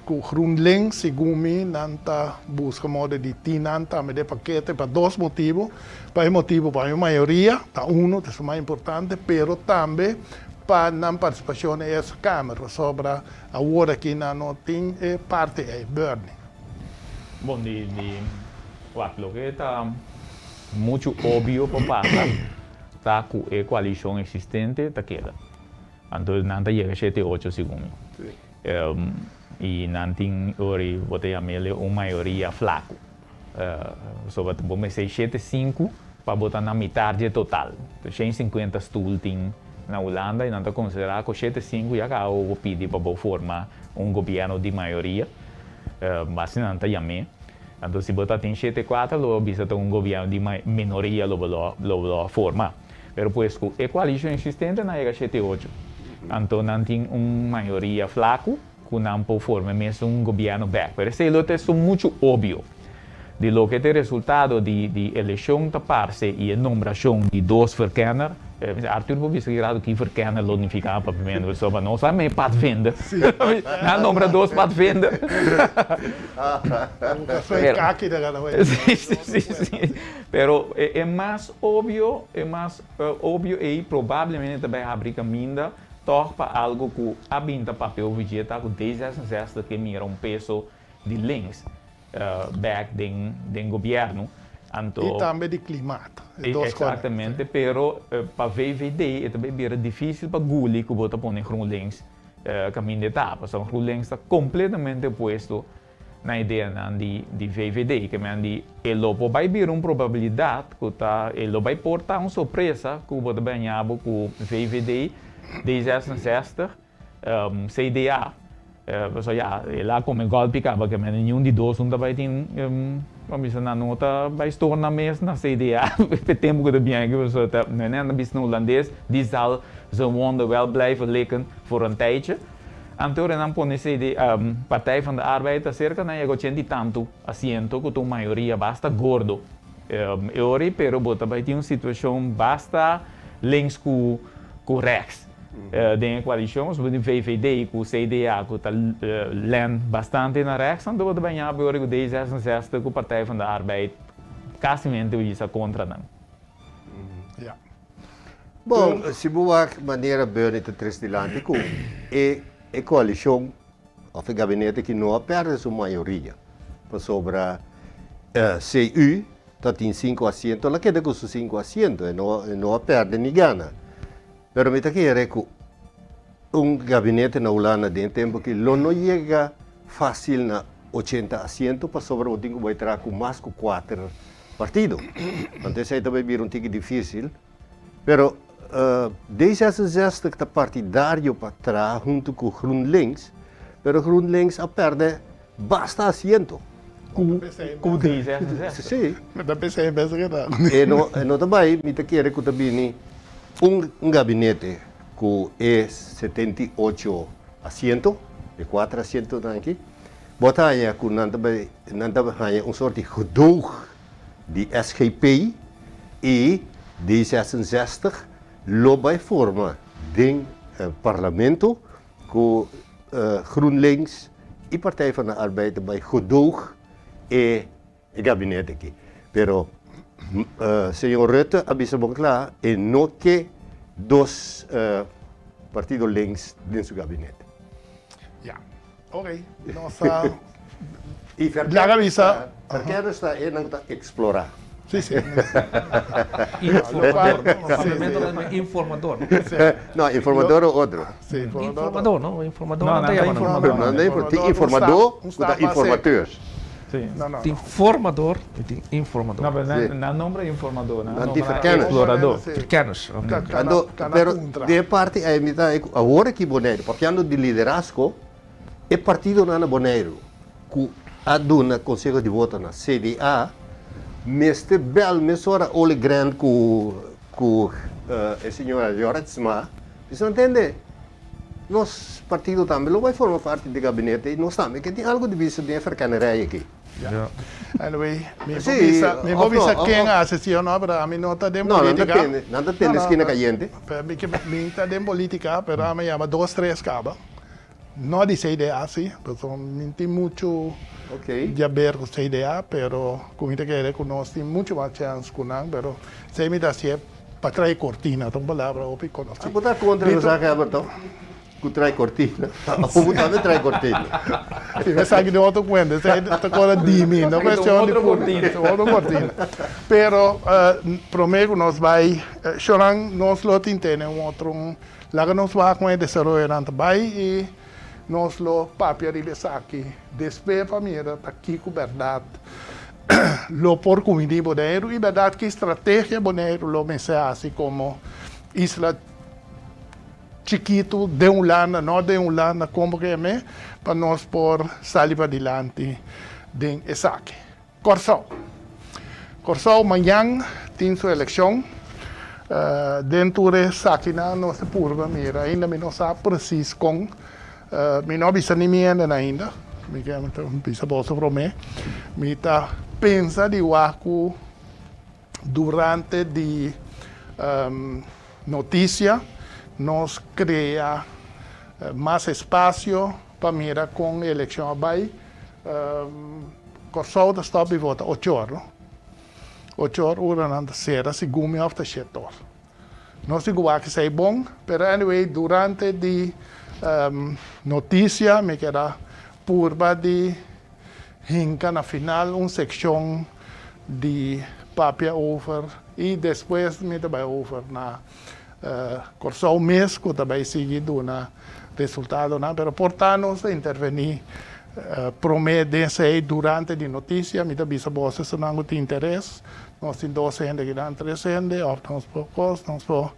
com GroenLinks segundo nanta busca modo de tinanta me de paquete para dois motivos. Para o motivo para a maioria, para um, que é o mais importante, pero também para a participação nessa Câmara, sobre a hora que não tem parte é Bernie. Bom, lo que está muito óbvio para passar, está con la coalición existente, está queda. Entonces, nanta llega 7-8 segundos. Y nantin ori vote llamarle una mayoría flaco. Sobre vamos dizer 7-5 para botar na metade total. Então, 150 stoel na Holanda e nanta considerar que 7-5 já cá o pedir para formar governo de maioria. Mas nanta llamar. Então, se botar tem 7-4, lo bisa ter governo de minoria lo formar. Pero pues com a coalição existente na chega 7-8. Então, não tem maioria flaco, que não pode formar mesmo governo back. Pero esse é muito óbvio. De lo que é o resultado de eleição da parte e a nomeação de dois verkenners. Arthur pode viser que verkenner lo unificar para primeiro, só para nós, mas pode vender. Não nombra dois pode vender. Sim. Pero é mais óbvio, e provavelmente também abrir caminho para algo que abinda papel vegeta com 10 anos que mira peso de links back do governo. E também de clima. Exatamente, pero para VVD é também bem difícil para Guli que bota pôr em GroenLinks caminho de etapa. Então, GroenLinks está completamente oposto na ideia de VVD, que ele vai vir uma probabilidade que ele vai portar uma surpresa que bota banhado com VVD, 1660, CDA. Lá como golpe porque nenhum de dois não vai ter vamos dizer na nota vai se tornar mesmo na CDA o tempo que bem que você não é na business holandês die zal zijn wonden wel blijven liggen voor een tijdje. Então não pode ser Partij van de Arbeid cerca na chega 80 e tanto assento que a maioria basta gordo. Ori pero bota vai ter uma situação basta links com rechts. De coalição, sobre o VVD com o CDA, que está lendo bastante na rechts, então vou também abrir o 10 com o Partij van de Arbeid, casamento isso contra não. Bom, se boa maneira bem de três com a coalição, ou o gabinete que não perde sua maioria, sobre CU, está tem 5 assentos, ela queda com seus 5 assentos, e não perde nem ganha. Pero me quer que gabinete na Holanda de tempo que não chega fácil na 80 assentos para sobre o que vai entrar com mais que 4 partidos. Então isso também vira difícil. Pero desde essa que está partidário para trás junto com GroenLinks, pero GroenLinks a perde basta assento. Com 10 Sim. Mas também é bem verdade. E não também me quer que também gabinete com 78 assentos, e 4 assentos aqui, botaria com uma sorte de gedoog de SGP e D66 vai formar de parlamento com GroenLinks e Partij van de Arbeid bij gedoog e gabinete aqui. Pero senhor Rutte avisa bem claro e não que dois partidos links dentro do seu gabinete. Ok. Nossa. E já avisa. Verkeerde está aí não está explorar. Sim. Informador. Não, informador ou outro. Sim, Informador, não? Informador não tem informador e informadores. Sim. Não. Tem formador e tem informador. Não, mas não nombra informador, não nombra explorador. Verkenners. Pero de parte a mitad agora que Boneiro, porque ando de liderazgo, é partido na Boneiro, que aduna conselho de voto na CDA, meste bel mesora ole grande com a senhora Joritsma, você entende? Nosso partido também não vai formar parte do gabinete e nós também que tem algo de vista de verkennerij aqui. Anyway, me vou avisar quem a sessão para a mim não está de política. Não depende esquina caliente. Me está de política, pero a mim chama 2-3 cabas. Não de CDA, sim, porque não tem muito de ver com CDA, pero como te quer que nós tem muito mais chance com não, pero se me dá se para trazer cortina, então palavra ou pico. A botar contra o Zaga Everton. que trai cortina. Como também trai cortina. Se você sabe de outro cuento, você está com a dimi, não é questão de outra cortina. Pero, prometo, nós vai, chorando, nós lo tentamos um outro, lá que nós vamos com o desenvolvimento, vai e nós lo papel de aqui, despeja para mim, está aqui com verdade. Lo por comida boneiro, e verdade que estratégia boneiro, lo mensaje assim como isla chiquito de lado, não de lado, como que é, para nós por sair para adiante de aqui. Corsão, amanhã tem sua eleição, dentro de aqui na nossa curva, mira, ainda não sabe preciso com, não bisa ninguém ainda, me bisa bolsa para mim, me tá pensa de waku durante de notícia nos cria mais espaço para mirar com a eleição vai Corsão da stop e vota 8 horas 8 horas na sera segundo of the setor não sei que sei bom pero anyway durante de notícia me queda purba de hinca na final seção de papel over e depois me vai over na Corsão mês que também seguido na resultado na pero portanto intervenir promete durante de notícia me também se você se não tem interesse nós temos 12 gente que dão 300 ou nós poucos nós vamos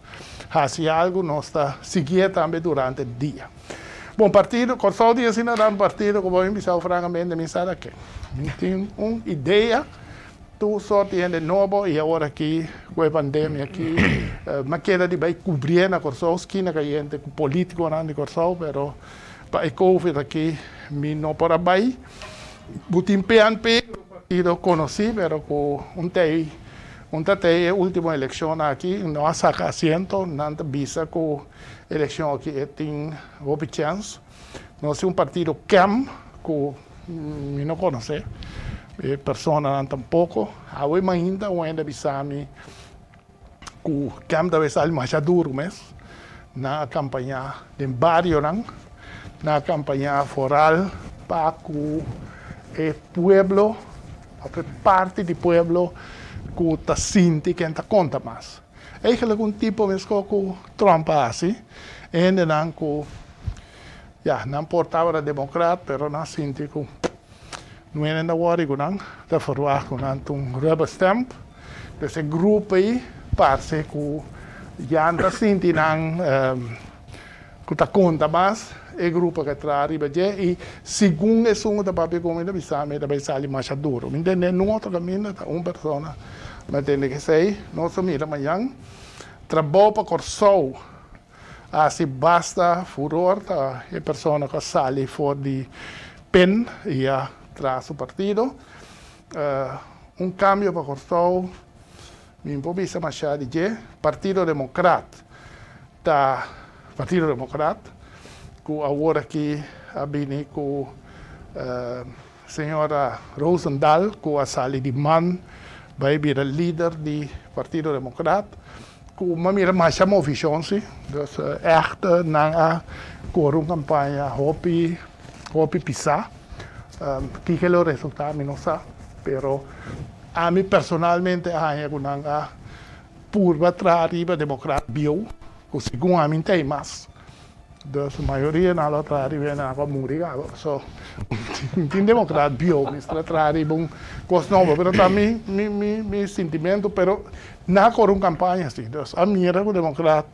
fazer algo nós está seguir também durante o dia. Bom partido, Corsão dia assim não partido como eu pensava francamente me sabe que tem uma ideia tu só tem de novo e agora aqui com a pandemia aqui mas queda de vai cobrir na Corsão esquina que a gente com político na de Corsão pero para o Covid aqui me não para vai butim PNP partido conheci pero com tem a última eleição aqui não saca assento não visa com eleição aqui tem boa chance nós partido CAM que me não conhece persona não tampouco ainda bisami que CAM deve ser mais duro mesmo na campanha de barrio na campanha foral para o pueblo a parte do pueblo que está sentindo que está conta mais eigenlijk um tipo mesmo que Trump assim ainda não que não portava a democrata pero não senti que não é na hora que não da verwacht que não rubber stamp desse grupo aí parece que já não senti não que está conta mais e grupo que traz e segundo é um da papel como ele sabe da vai sair mais duro me entende não outro caminho uma pessoa mas tem que ser nós mira amanhã trabalho para Corsão assim basta furor a pessoa que sai fora de pen e traz o partido cambio para Corsão me improvisa mais de Partido Democrata que agora aqui a bini com senhora Rosendahl que a sali de man vai vir a líder do Partido Democrata que uma mira mais a movição sim dus echt na a campanha hopi pisar que o resultado não sabe pero a mim personalmente a alguma purba trariba democrata bio que segundo a mim tem mais dus a maioria na outra área na comunidade so tem democrata bio mistra trariba coisa nova pero também mi sentimento pero na uma campanha assim dus a mim era o democrata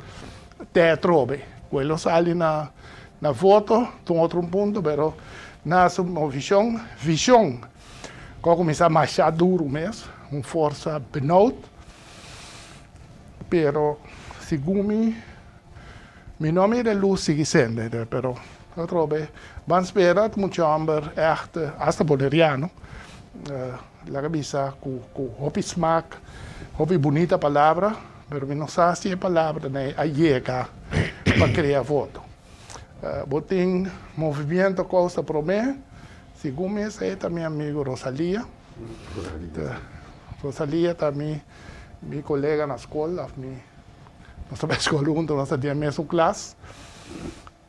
te trobe quello sale na voto tem outro ponto pero na sua visão como começar mais duro mesmo força benauwd pero segundo meu nome é luz seguinte pero eu trobe van esperar muito amber echt hasta boleriano la cabeça com hopi smaak hopi bonita palavra pero não sabe se a palavra né a chega para criar voto botem movimento costa promete segundo me é também amigo Rosalia também meu colega na escola nós estamos escola juntos nós temos a mesma classe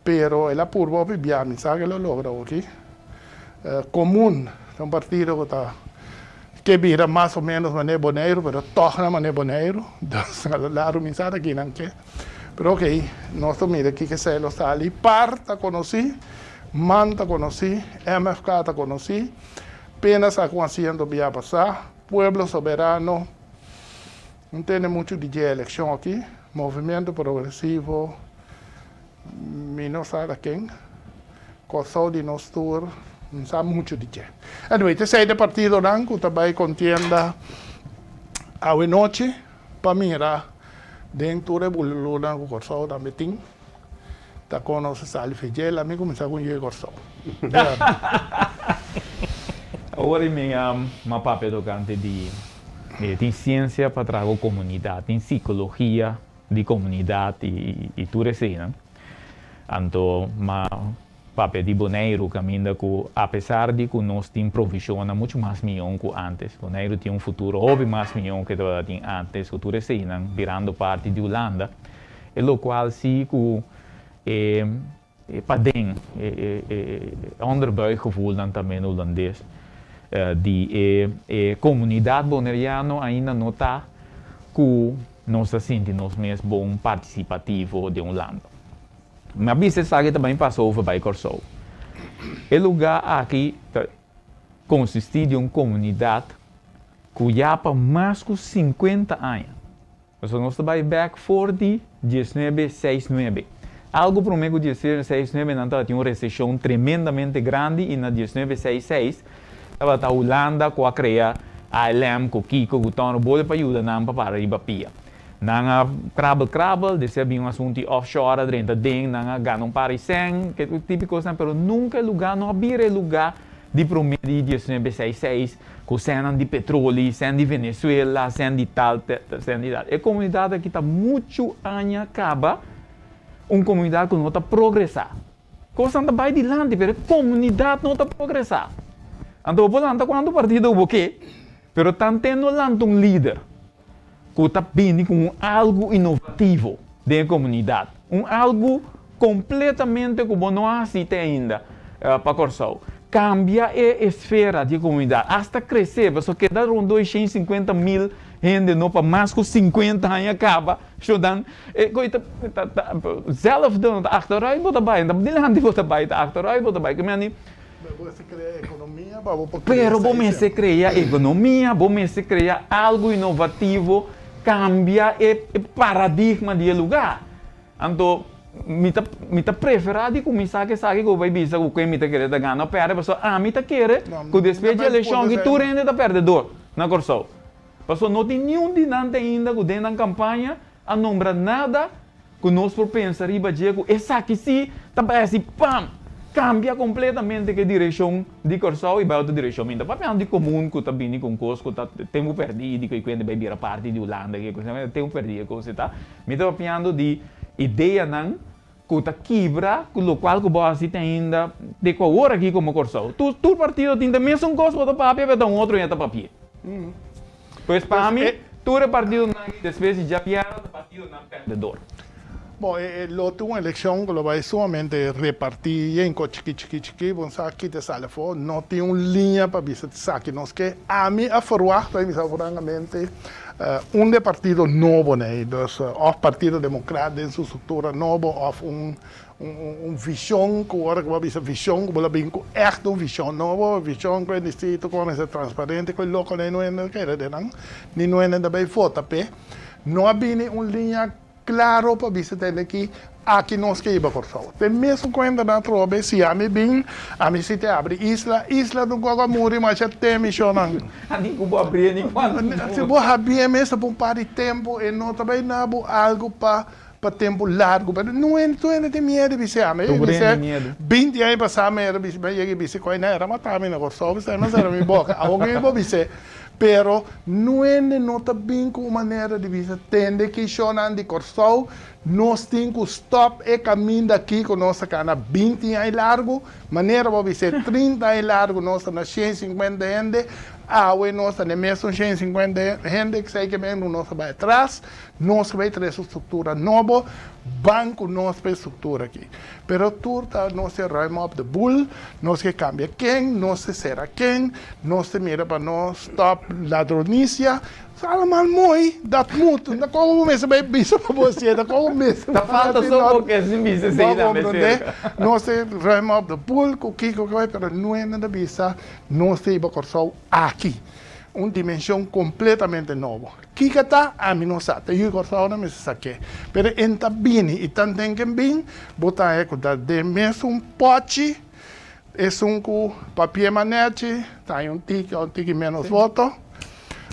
pero el apurvo vivía, mi sabe que lo logra aquí. Común, un partido que está que vira más o menos mané boneiro, pero toda mané boneiro, claro, mi sabe aquí no que, pero ok, nosotros mira aquí que se lo sale, parta conocí, manta conocí, MFK ta conocí, apenas haciendo vía pasar, pueblo soberano, no tiene mucho DJ elección aquí, movimiento progresivo, mi no sabe quién, Corsou de Nostur, não sabe muito de que. Anyway, esse de partido branco também contienda a noite para mirar dentro do Lula com Corsou também tem. Tá com nosso sal fegel, amigo, começar com o Corsou. Agora meu papel tocante de ciência para trazer a comunidade, tem psicologia de comunidade e tudo isso, né? Então, papel de boneiro caminha com, apesar de que nós temos provisiona muito mais milhão que antes, boneiro tem futuro óbvio mais milhão que tinha antes, que tudo isso virando parte de Holanda, e o qual se que padem onderbuikgevoel dan também no holandês de comunidade boneriana ainda não está que nós sentimos mesmo bom participativo de Holanda. Mas você sabe que também passou por Corsou. O lugar aqui consiste de uma comunidade que já há mais de 50 anos. Então, nós estamos back for de 1969. Algo para mim que 1969 não tinha uma recessão tremendamente grande e na 1966 estava a Holanda com a criar a ALM, com o Kiko, com o Tono, para ajudar para a Pia. Nanga krabbel, desse havia um assunto offshore, dentro de nanga ganam parisem, que é típico, mas nunca lugar, não havia lugar de promedio de 1966, com cena de petróleo, cena de Venezuela, cena de tal, cena de tal. É comunidade que está muito anos acaba, uma comunidade que não está progressar. Coisa não vai adiante, mas a comunidade não está progressar. Então, quando o partido o quê? Mas está tendo um líder. Que está vindo com algo inovativo da comunidade, algo completamente que não assiste ainda para Corsou. Cambia a esfera da comunidade, até crescer, só que dá rondou 250 mil gente, não para mais que 50 anos acaba, estudando, zelf doen, achteruit wordt erbij, dan diante wordt erbij, achteruit wordt erbij, que me Você cria economia, pero você cria economia, você cria algo inovativo, cambia o paradigma do lugar. Então, me prefere de começar que sabe que vai bisa o que me querer da gana perde, mas me querer que depois de eleição que tu rende da perdedor na Corsou. Mas não tem nenhum dinante ainda que dentro da campanha a nombrar nada que nós por pensar riba diego essa aqui sim, tá assim pam, cambia completamente a direção de Corsou e vai outra direção. Ainda papel de comum que está vindo com coisa que temos perdido, que quando vai vir a parte de Holanda, que temos perdido coisa tá. Me está papel de ideia não que está quebra, com o qual que você tem ainda de qual hora aqui como Corsou. Tu partido tem a mesma coisa para papel, vai dar outro e papel. Pois para mim, tu partido não depois já piada, partido não perdedor. Bom, lo tuvo uma eleição que lo vai sumamente repartir em chiqui, bom sabe que te sale fora, não tem uma linha para visitar que nós que a mim a forward, me francamente de partido novo, né, dus of partido democrático em sua estrutura novo, of visão que agora que vai ser visão que vai vir com echt visão nova, visão que necessita com ser transparente, que logo não é que era de não é da bem foto, não há bem uma linha claro para visitar aqui nós que iba Corsou. Tem mesmo quando na trobe se a mim bem, a mim se te abre isla do Guagamuri, mas já tem missão não. Ani que vou abrir nem quando. Se vou abrir mesmo por um par de tempo e não também não algo para tempo largo, mas não é de medo de ser a mim. 20 anos passar me era bise coisa era matar me na Corsou, mas era minha boca. Alguém vou dizer pero não está bem com maneira de vista tende que chonan de Corsou nós temos que stop e caminho daqui com nossa cana 20 anos largo, maneira para ser 30 anos largo, nossa na 150 gente, nossa na mesma 150 gente que sai que vem no nosso vai atrás, nós vai ter essa estrutura nova, banco nossa estrutura aqui. Pero turta nós se rima up the bull, nós que cambia quem, nós se será quem, nós se mira para nós stop ladronícia, allemaal mooi, dat moet. Dan komen mensen bij Bisschop-Bosje, dan komen mensen. Dat falta só porque as misas aí na mesa. Nós ruim op de pool, kiko pero não é nada bisa, nós temos aqui uma dimensão completamente nova. Kika tá, a mim não sabe, eu gosto de me saque. Pero enta bini, e tan denken bin, botar eco da de mesmo pote, é com papel manete, tá um tique menos voto.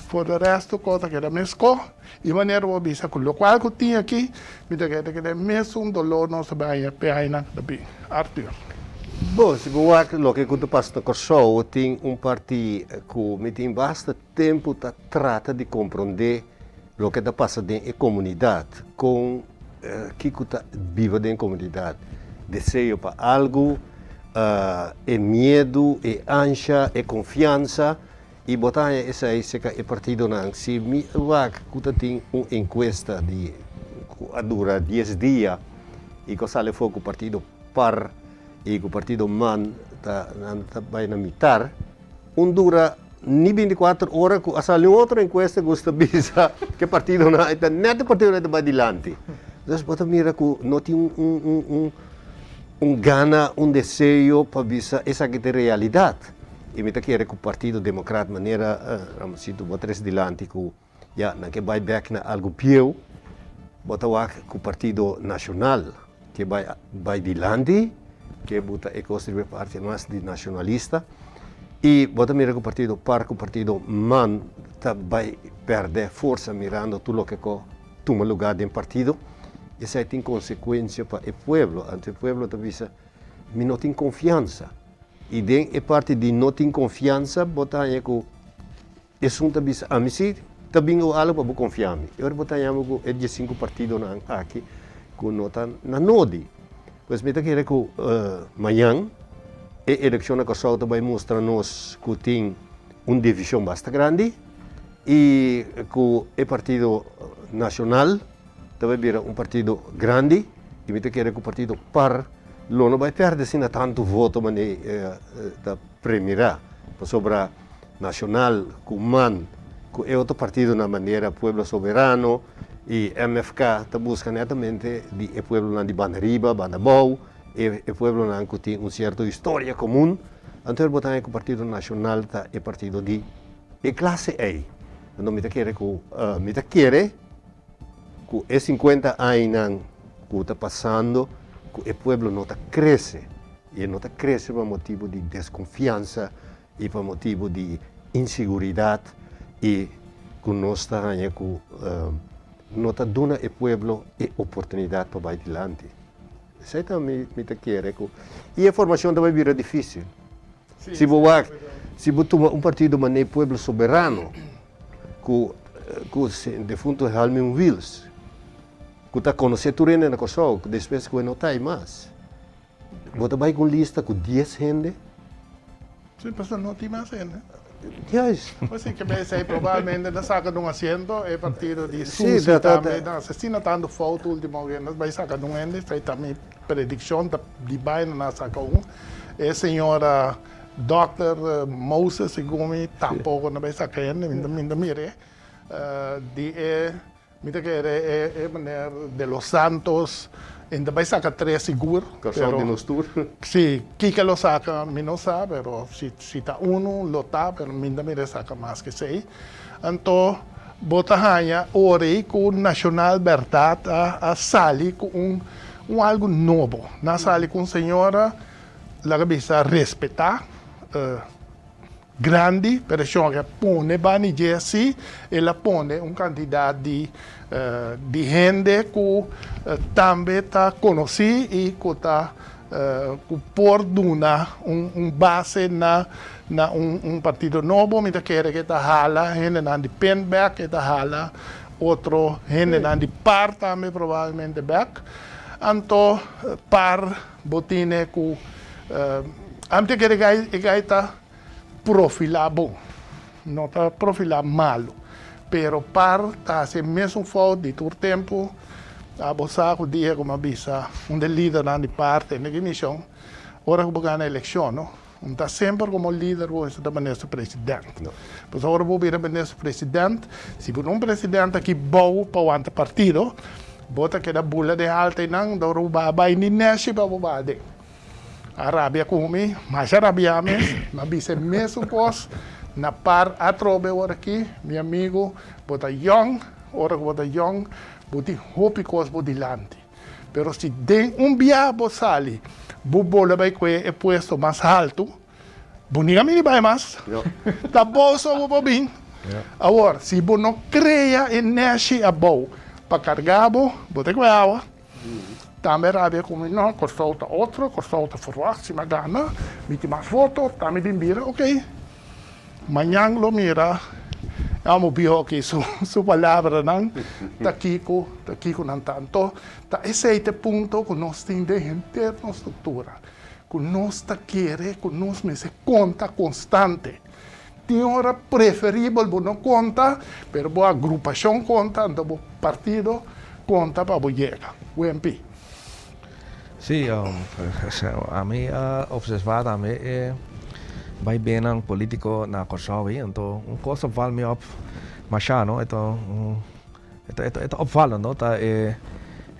Voor de rest, coisa que era mesco, e maneira o bisa com o qual que tinha aqui, me dá que é mesmo dolor não se vai pegar na bem, Arthur. Bom, se você o que tu passa no Corsol, tem partido que me tem bastante tempo para tratar de compreender o que está passando em comunidade, com que está viva em comunidade, desejo para algo, é medo, é ansia, é confiança. E botar essa é partido não. Se me vai que tem uma encuesta de dura 10 dias e que sale fogo o partido par e o partido man vai na mitar, dura nem 24 horas que sale outra encuesta que gosta bisa que partido não está net partido não vai adiante. Então botar mira que não tem gana, desejo para bisa essa que é realidade. E me quer que o Partido Democrata maneira ramosito botar dilante que já não que vai back na algo pior, botar o Partido Nacional que vai dilante, que bota é construir parte mais de nacionalista e botar mira que o Partido Man tá vai perder força mirando tudo o que toma lugar dentro do partido. Isso aí tem consequência para o povo, ante o povo talvez não tem confiança. E dentro parte de não ter confiança, botar que é um a mim sim, também o algo para confiar. Eu botar que é de 5 partidos aqui que não está na nodi. Pois me quer que amanhã a eleição na Corsol vai mostrar nos que tem uma divisão bastante grande e que o Partido Nacional também vira partido grande e me quer que o partido par não vai perder se não tanto voto mas da primeira sobre nacional com é outro partido na maneira Pueblo Soberano e MFK está buscando netamente o Pueblo de Banariba, Banabou e o Pueblo que tem uma certa história comum. Então botar que o Partido Nacional está é partido de classe A. Não me quer que é 50 anos que está passando o povo não cresce e não cresce por motivo de desconfiança e por motivo de insegurança e que nós não está dando ao povo a oportunidade para ir adiante. Isso também me quer e a formação também vira difícil. Se você toma partido mas nem povo soberano que defunto Helmin Wills que está conhecendo na Kosovo, que depois que não está mais. Você vai com lista com 10 gente? Sim, mas não tem mais gente. Yes. Pues sí, que me dice, probabilmente não saca de um assento, é partido de Susi também, se não está no foto último que vai sacar de um ende, faz também predição de baixo não saca é senhora Dr. Moses Igumi, tampouco não vai sacar ende, ainda mire, mira que é maneira de Los Santos, ainda vai sacar 3 seguro. Pero, de Nostur? Sim, que lo saca, me não sabe, pero se está lo está, pero ainda me saca mais que 6. Então, bota hanha, ore com o Nacional Verdade a sali com algo novo. Na sali com a senhora, la cabeça respeitar, grande, perché che pone Bani Jesse e la pone un candidato di gente che também está conhecido e que está por un base na partido novo, me quer que está hala, gente na de Penberg, que está hala outro gente de par também provavelmente back. Anto par botine ku ante que gaita profilar bom, não tá profilar malo, pero par tá se mesmo fall de todo tempo a bossa o dia como avisa líder de parte na missão, ora que bogar na eleição, não? Está sempre como líder o ministro presidente. Pois agora vou vir a ministro presidente, se por presidente aqui bom para o antepartido, bota que da bula de alta e não, da rouba vai nem nesce para o bade. Arábia comi, mas Arábia mesmo coisa, na par a trobe ora aqui, meu amigo, bota young, ora bota young, bota hopi coisa bota lante. Pero se tem biabo sali, bola vai que é puesto mais alto, bonita me vai mais, tá bolsa o bobin. Agora, se você não cria e nasce a boa, para carregar, bota com água. Também rabia como não, costou outro, costou forward, se me gana, me mais foto, também bimbira, ok. Manhã lo mira, amo bio que su palavra não, tá Kiko não tanto, tá esse ponto que nós temos de interna estrutura, que nós tá querer, que nós me se conta constante. Tem hora preferível não conta, pero boa agrupação conta, então o partido conta para o chegar. O MP. Sim, a mim observar também vai bem um político na Kosovo, então coisa vale me op, mas já não, então opvallen, não, tá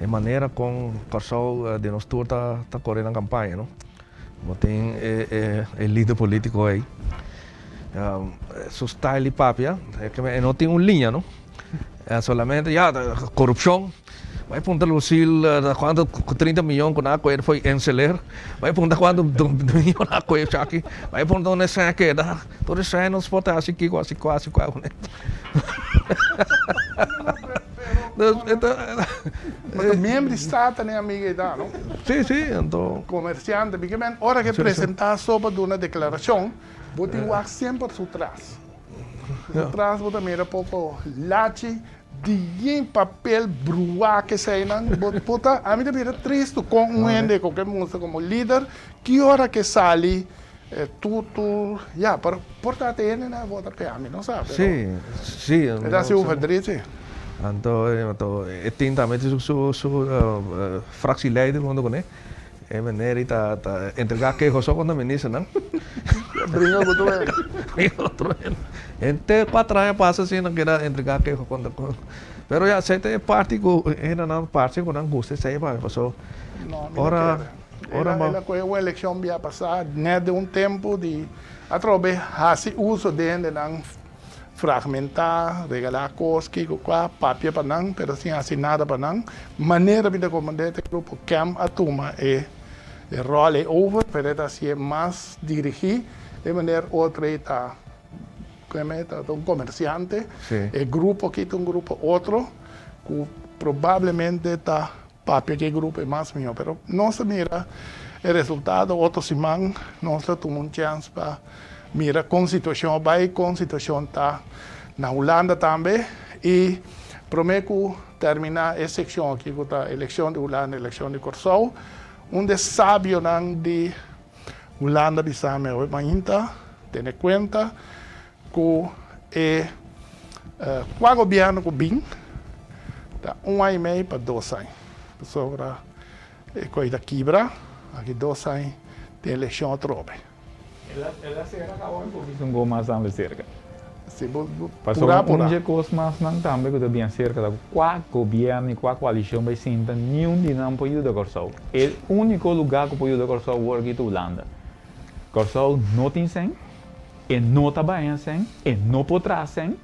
a maneira como Kosovo de nós todos tá correndo a campanha, não, tem líder político aí. Su style papia, que não tem linha, não? É solamente corrupção. Vai apontar Lucil quando 30 milhões com a coisa foi enceler. Vai apontar quando 2 milhões na coisa aqui. Vai apontar onde se que dá. Todo isso aí não se pode assim quase. Mas membro de Estado né amiga da, não? Sim, então. Comerciante, porque hora que apresentar sobre uma declaração, vou ter sempre por trás. Por trás vou também pouco lache de papel brua que sai não, bota a mim também é triste com ende qualquer música como líder, que hora que sai tudo, para portar tene na volta para mim, não sabe? Sim. É assim o Federico. Então, tem também sua fractieleider quando né? É maneira tá entregar que só quando ministro não? Brinca com outro. Então, para trás passa assim não quer entregar que quando. Pero já sei tem parte que ainda não parte que não gosta sei vai passou. Ora ela com a eleição via passar né de tempo de atrobe assim uso de não fragmentar, regalar coisas que papel para não, pero sem assinada para não, maneira de comandante grupo Cam a turma o rol é over, pero assim é mais dirigir de maneira outra está um comerciante, o grupo aqui tem grupo outro, que provavelmente está papel que grupo é mais meu, pero não se mira o resultado, outro semana, nós temos chance para mira constituição vai constituição tá na Holanda também e prometo terminar essa seção aqui com a eleição de Holanda, eleição de Kosovo, onde sábio não de Holanda bisame hoje ainda tem conta que o governo que vem tá 1 ano e meio para 2 anos sobre a coisa quebra aqui 2 anos de eleição a trobe. Ela será acabou em posição com mais ampla cerca. Sim, passou um coisa mais não também que bem cerca da qual governo e qual coalição vai sentar nenhum de não pode da Kosovo. É o único lugar que pode da Kosovo é aqui na Holanda. Kosovo não tem sem, e não está bem sem, e não pode trás sem,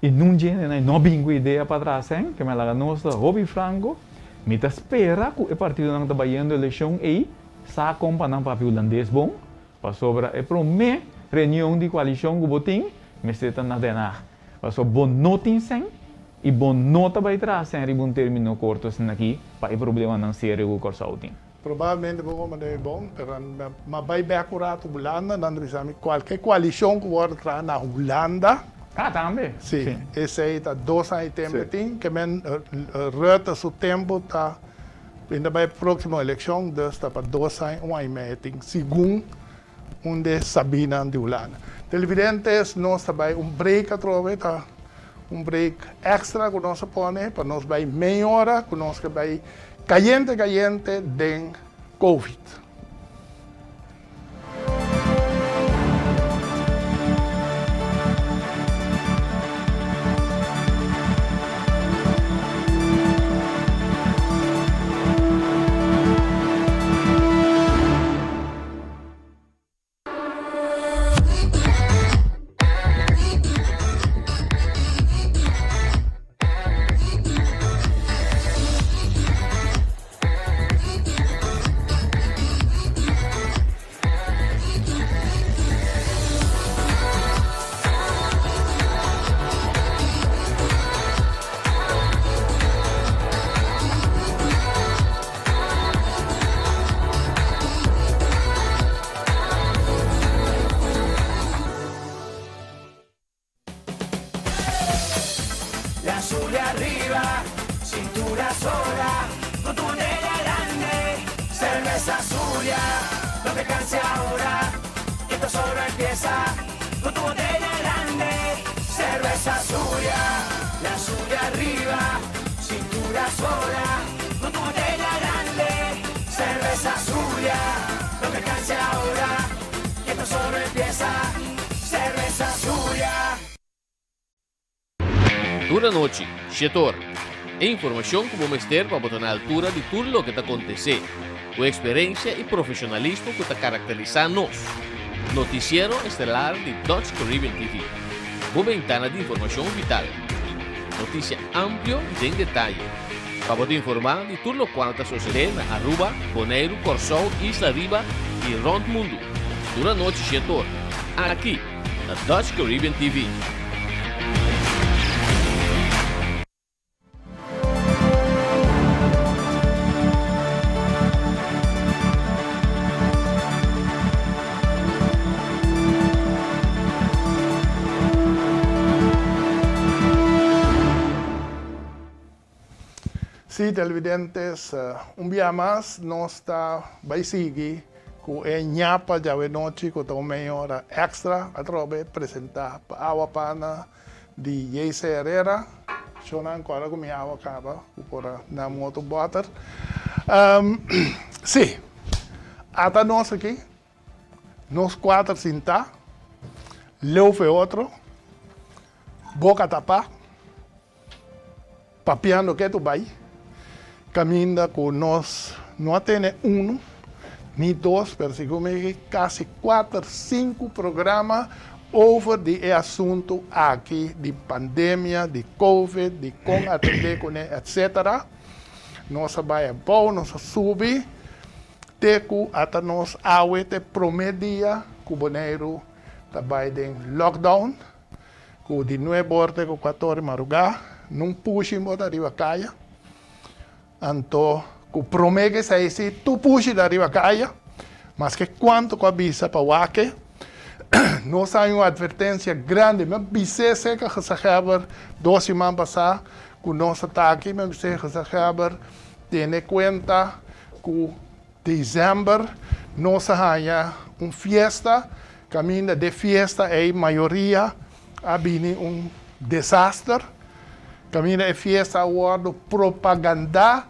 e não tem não bingo ideia para trás sem, que me lá nossa hobby franco, me está espera que o partido não está baiando eleição e sa acompanhar para o holandês bom. Sobre a primeira reunião de coalição que botem, mas está na dena. Sobre bom notin sem e bom nota vai trazer sem um termino curto assim aqui para o problema não ser o Kosovo. Provavelmente bom, mas vai bem acurado Holanda, não precisa qualquer coalição que vai entrar na Holanda, Ah, também? Sim. Esse aí está 2 anos de tempo, Sim. que men reta seu tempo, tá, ainda vai próxima eleição, está para 2 anos, 1 ano e meio, segundo onde Sabina de Holanda. Televidentes, nós também break através, tá? Break extra que nós põe, para nós vai meia hora, que nós vai caliente de Covid. La suya arriba, cintura sola, con tu botella grande, cerveza suya, no te canses ahora, que esto solo empieza, con tu botella grande, cerveza suya, la suya arriba, cintura sola, con tu botella grande, cerveza suya, no te canses ahora, que esto solo empieza, cerveza suya. Dura noite, Chetor. Informação que vamos ter para botar na altura de tudo o que está acontecendo. Com experiência e profissionalismo que está caracterizando nós. Noticiero estelar de Dutch Caribbean TV. Uma ventana de informação vital. Notícia ampla e em detalhe. Para poder informar de tudo o quanto está sucedendo na Aruba, Bonaire, Corsol, Isla Riba e Rond Mundo. Dura noite, Chetor. Aqui, na Dutch Caribbean TV. Sim, televidentes, dia mais nós está vai seguir com a nhapa de hoje noite, com uma meia hora extra, através de apresentar para a pana de Jesse Herrera, Shona agora com minha água acaba, por na moto water. Sim, até nós aqui, nós 4 sentar, Leo foi outro, boca tapar, papiando que tu vai. Caminha com nós, não tem 1, nem 2, mas quase 4, 5 programas over de assunto aqui de pandemia, de Covid, de como atender com etc. Nós vai bom, nós subir, teco até nós awe te promedia que o Bonaire também tem lockdown, que de novo borte com 14 madrugada, não puxe moda arriba caia. Então, o promete é se tu puxa da riba caia, mas que quanto que avisa para o Wake, nós temos uma advertência grande, mas avisa que se acaba 2 semanas passadas, que nós ataque, mas avisa que se acaba, tem conta que dezembro nós temos uma festa, caminho de festa é a maioria, havia desastre. Caminho de festa agora propaganda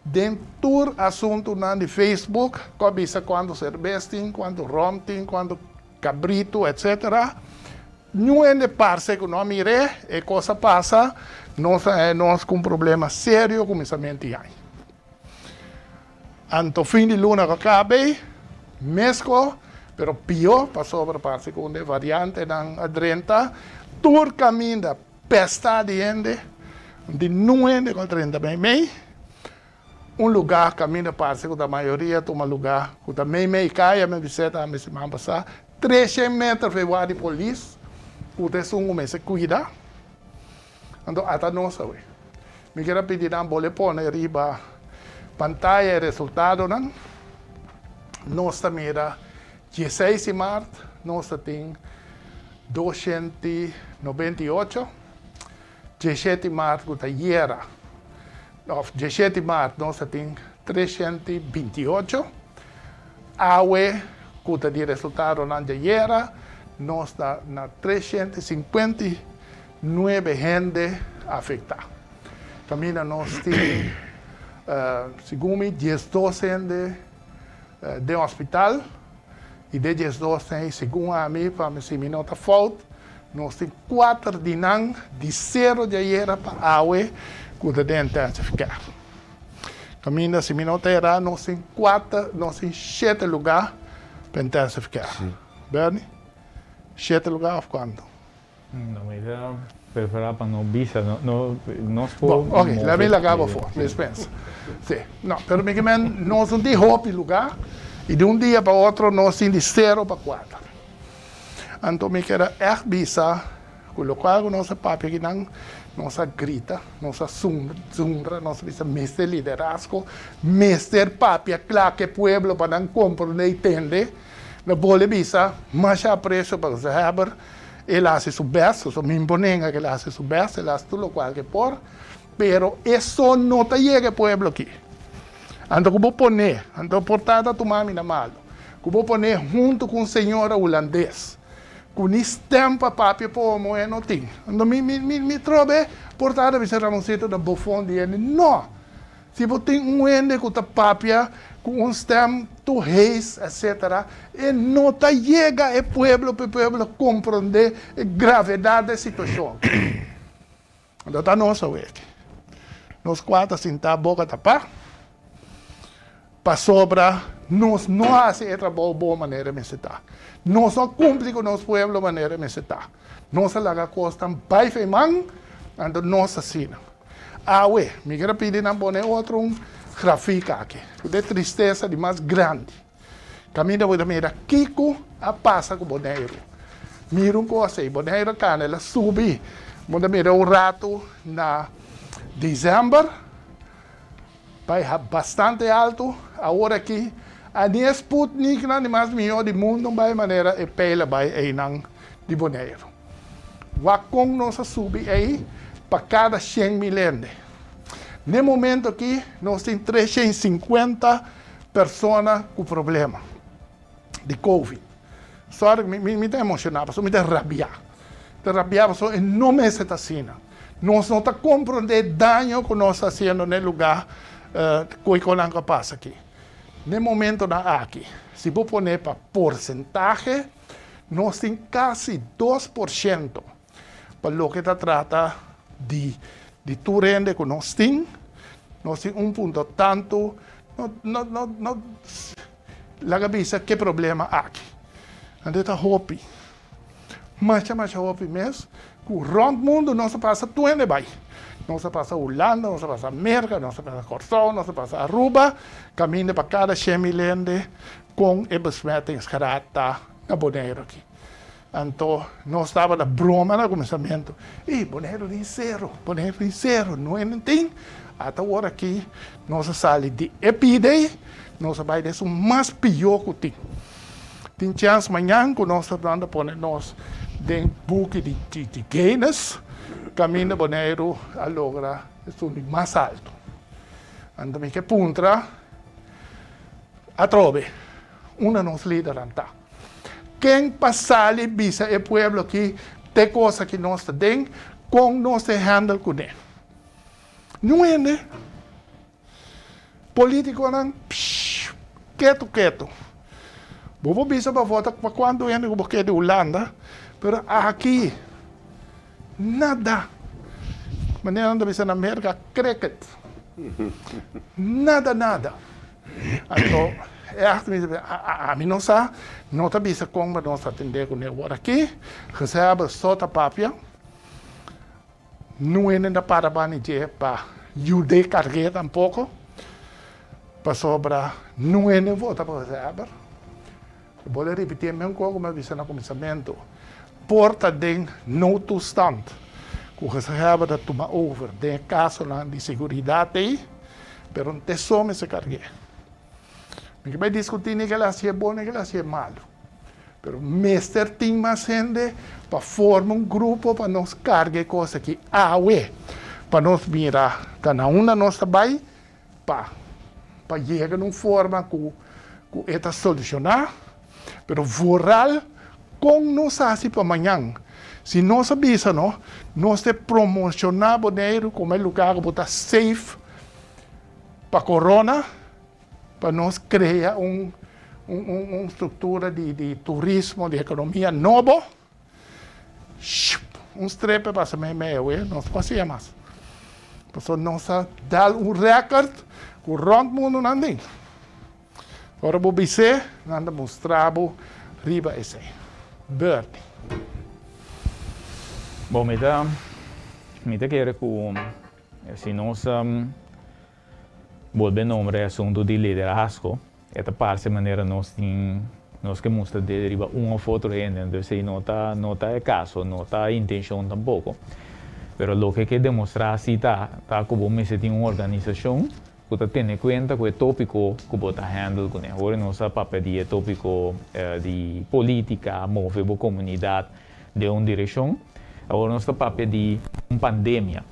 dentro do assunto na de Facebook, cobiça quando cerveja, quando rum, quando cabrito, etc. Não é de parte que não mire, e coisa passa, nós com um problema sério começamento aí. Anto fim de luna que acabe, mesmo, pero pior, passou para parte com a variante na adrenta, todo caminho da pesta de gente, de 9 com 30 bem, lugar caminho para que a maioria toma lugar, que também meio caia, me visita a semana passada, 300 metros de polícia, que é um se cuida. Então, até nós hoje. Me quero pedir a boletim pôr arriba pantalla resultado, não? Nós também 16 de março, nós temos 298. 17 maart kuta Yera. Of 17 maart nós temos 328. Awe kuta de resultado na Yera, nós está na 359 gente afetada. Camina nós temos, segundo 10-12 gente de hospital, e de 10-12, segundo a mim, para me se me nota falta, nós temos 4 dinang de 0 de Yera para Awe kuta de intensificar. Camina se me nota era, nós temos 7 lugares para intensificar. Bernie? 7 lugares ou quanto? Não, mas preferar para não bisa, não Bom, ok, lá vem lá acaba fora, dispensa. Sim, não, pero me nós não temos roupa lugar, e de um dia para outro nós temos de 0 para 4. Então me quero bisa, colocar o nosso papel aqui não, nossa grita, nossa zundra, nossa bisa mestre liderazgo, mestre papel, claro que o pueblo para não compreender e entender, não pode bisa, mas já preço para você saber, ele hace su best, so me imponenga que ele hace su best, ele hace tudo o qual que por, pero isso não te chega ao pueblo aqui. Então, eu vou poner, então, portanto, tomar minha mão, eu vou poner junto com o senhor holandês, com estampa papel por moer não tem. Então, me trobe, portanto, me será um sítio da bufão de ele, não. Se você tem ende com papel, com stamp, tu reis, etc., e não te chega ao pueblo compreender a gravidade da situação. Então, está nosso aqui. Nós 4 sentar a boca tapar, para sobra, nós não fazemos trabalho de boa maneira, mas está. Nós não cumprimos com o nosso pueblo de maneira, mas está. Nós lá costam pai e mãe, então nós assinamos. Ah, ué, me quero pedir na boné outro gráfico aqui, de tristeza de mais grande. Caminho da mira Kiko a passa com o boneiro. Mira coisa aí, boneiro cana, ela sube, manda mira o rato na dezembro, vai bastante alto, agora aqui, a Sputnik não é mais melhor do mundo, vai maneira e pela vai aí não de boneiro. Wacom nossa sube aí, para cada 100 milênios. No momento aqui, nós temos 350 pessoas com problema de Covid. Só me emocionava, só me rabiava. Só não me está assim. Nós não estamos compreendendo o dano que nós estamos fazendo no lugar que passa aqui. No momento aqui, se vou pôr para porcentagem, nós temos quase 2% para o que trata de tu rende que nós temos ponto tanto, la cabeça que problema aqui. Então está hopi. Mas hopi mesmo, que o rond mundo nós passa tudo bem. Nós passa Holanda, nós passa América, nós passa Corsol, nós passa Aruba, caminho para cada 100 milênios com a besmettingsgrad na Bonaire aqui. Então, nós estávamos na broma no começamento. E Bonaire de zero, não é nem. Até agora aqui, nós saímos de epidemia, nós vamos ser mais pior que tem. Tem chance amanhã que nós estamos pondo nós dentro do buque de Guinness, caminho de Bonaire a lograr o mais alto. Então, que punta, a trove, uma nos líderes está. Quem passar e visa o pueblo aqui, tem coisa que nós temos, como nós handle com ele. Não é, né? Político não, quieto. Vou visa para votar para quando é o buque de Holanda, mas aqui, nada. Maneira de visa na América, cricket. Nada. Então, a mim não sabe, não está vista como nós atender com ele aqui, recebe só a papia, não é ainda para banir para ajudar a carregar tampouco, para sobrar, não é nem volta para receber. Vou repetir mesmo como eu disse no começamento, porta de no toestand, que recebe da tomar over, de caso de segurança aí, mas não tem só se carregar. Porque vai discutir que ela é bom e que ela é malo. Pero mestre tem mais gente para formar grupo para nos carregar coisas que para nós mirar cada nós trabalha para chegar numa forma que está solucionar, pero voral com nós assim para amanhã. Se nós sabemos, nós te promocionar dinheiro como é lugar que está safe para corona, para nós criar uma estrutura de turismo, de economia nova, strepe para se meio, nós passamos. Então, nós dá recorde que o rond mundo não tem. Agora, vou dizer, nós mostramos riba esse. Bird. Bom, me quero que se nós volvemos ao assunto de liderazgo, esta parte maneira nós que mostrar de riba uma foto ainda, então se não tá caso, não tá intenção tampouco. Pero lo que demonstrar si tá como me se tem uma organização que está tendo em conta com o tópico que está handle com agora nossa papel de tópico de política, mover a comunidade de uma direção. Agora nosso papel de uma pandemia.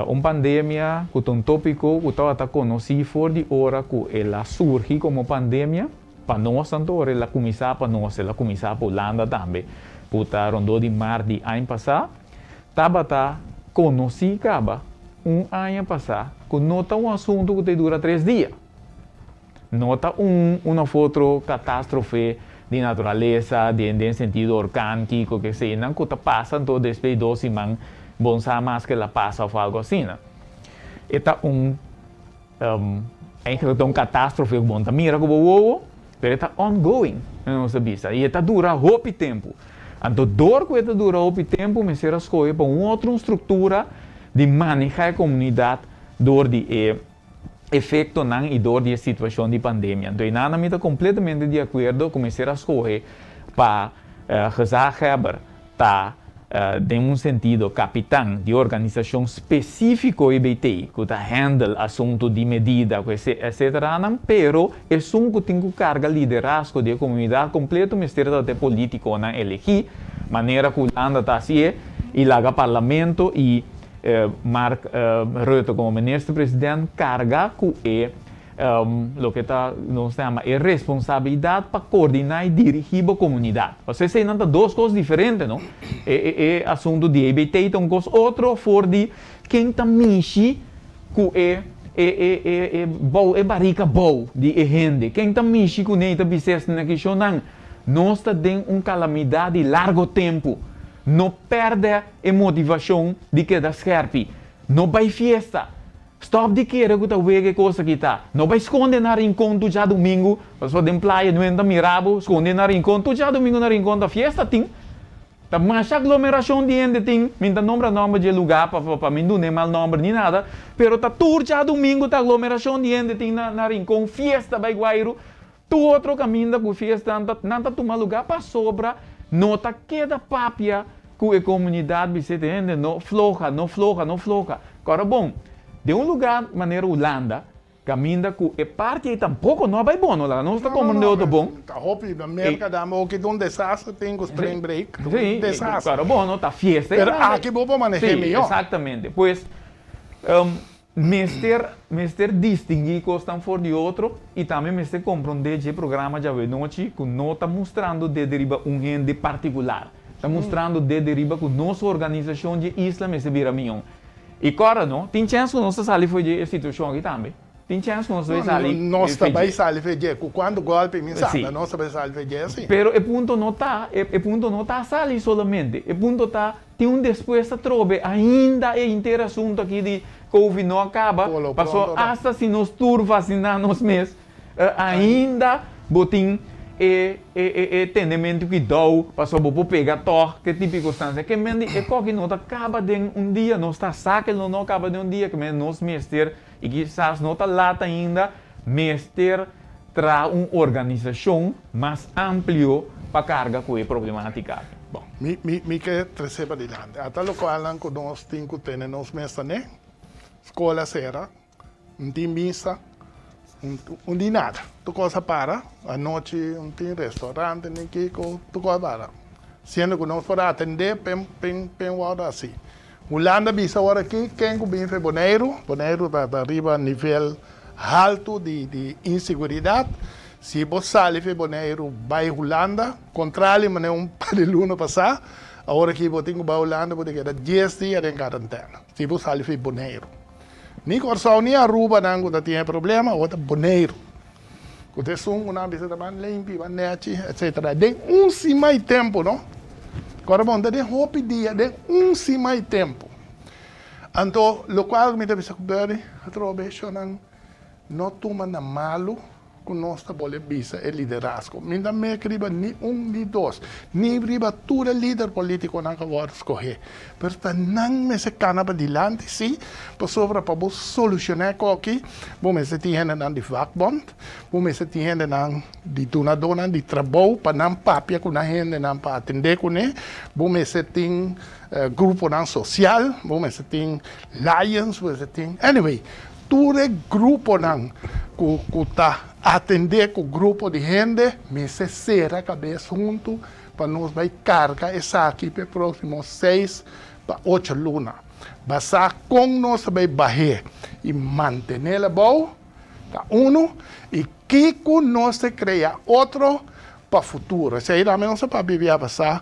Uma pandemia que é um tópico que está conhecido fora de hora que ela surge como pandemia. Para nós, tanto ela começar para nós, ela começar para a Holanda também. Puta rondou de março de ano passado. Estava conhecido ano passado que não está assunto que dura 3 dias. Não está uma outra catástrofe de natureza, de sentido orgânico, que seja, não que está passando todo depois de 2 semanas, bom saber mais que ela passa ou algo assim. Está uma catástrofe que bom, mira como o mas está ongoing, não sabia. E está dura muito tempo. Então, dor que está dura muito tempo, me será escolher para uma outra estrutura de manejar a comunidade dor de efeito não e dor de situação de pandemia. Então, nada me está completamente de acordo com me será escolher para Gezag Heber está de um sentido capitão de organização específico EBT que está handle assunto de medida etc. Pero é um que tem carga liderazgo de comunidade completo mistério de político na elegir maneira que o Holanda está assim e lá parlamento e Mark Rutte como ministro-presidente carga que o que está nos chama é responsabilidade para coordenar e dirigir a comunidade. Você sei não tá 2 coisas diferentes, não? É assunto de EBT, então outro for de quem está mexe que é barriga boa de gente. Quem está mexe com nem está bisesta na questão não. Nós está dando uma calamidade de largo tempo. Não perde a motivação de que dá scherpe. Não vai festa. Stop de querer que tá coisa que tá. Não vai esconder na rincão do já domingo. Mas de praia não entra mirabo, esconder na rincão do já domingo na rincão da festa tem. Tá mais aglomeração de gente tem. Minta nome de lugar para mim não é mal nome nem nada. Pero tá tudo já domingo tá aglomeração de gente tem na rincão festa vai guairo. Tu outro caminho com festa não tá tomar lugar para sobra. Não tá queda papia que a comunidade você entende não floja. Agora bom. De um lugar, maneira Holanda, caminha com a parte tampouco não vai bom, não está como não é bom. Está hopi na América da que um desastre tem o spring break, sim, desastre. Claro, bom, não está fiesta. Pero aqui vou para manejar melhor. Exatamente. Pois, mestre distinguir coisa fora de outro e também mestre compreender o programa de noite que não está mostrando de deriva gente particular, está mostrando de deriva que nossa organização de Isla mestre vira milhão. E agora, não? Tem chance que nós saímos foi de situação aqui também. Tem chance que nós saímos. Nós também saímos de quando o golpe me sabe, nós também saímos de assim. Pero o ponto não está sair solamente. O ponto está tem depois a trobe ainda é inteiro assunto aqui de Covid não acaba. Passou hasta se nós tur vacinar nos mês ainda botim entendimento que dou, passou por pegar que tipo de circunstância, que que não acaba de dia, não está saque, não acaba de dia, que nós mestre, e quizás não está lá ainda, mestre traz uma organização mais ampla para carga com a problemática. Bom, me quer trazer para adiante. Até o qual nós temos que ter nos mestres, né? Escola será, não tem missa, um dia nada. Tu coisa para, à noite tem restaurante, nem Kiko, tu coisa para. Sendo que nós podemos atender, bem volta assim. Holanda, bisa agora aqui, quem que bem foi Bonaire está arriba nível alto de inseguridade. Se você sai de Bonaire, vai Holanda, contrário, mas é par de luna passar. Agora que você tem que ir a Holanda, você queda 10 dias em quarentena. Se você sai de Bonaire. Nem Corsão, nem Aruba, não tem problema, outra Bonaire. Quando você uma visita mais limpa, mais nete, etc. Tem se mais tempo, não? Agora, bom, tem hope dia, tem se mais tempo. Então, o qual me deve ser coberto, a trobeção não toma na malo com nossa bolivia é liderazgo. Ainda me escreva nem nem dois, nem escreva todo líder político não que vai escolher. Mas não me se cana para adiante, sim, para sobre para solucionar aqui, vamos se ter não de vakbond, vamos se ter não de donadona de trabalho para não papia com a gente não para atender com ele, vamos se ter grupo não social, vamos se ter lions, vamos se ter anyway. Todo grupo não que está atender com o grupo de gente, me se será a cabeça junto para nós vai carregar essa aqui para os próximos 6 para 8 lunas. Basar com nós vai barrer e manter ela boa, tá e que nós cria outro para o futuro. Se aí também nós para viver passar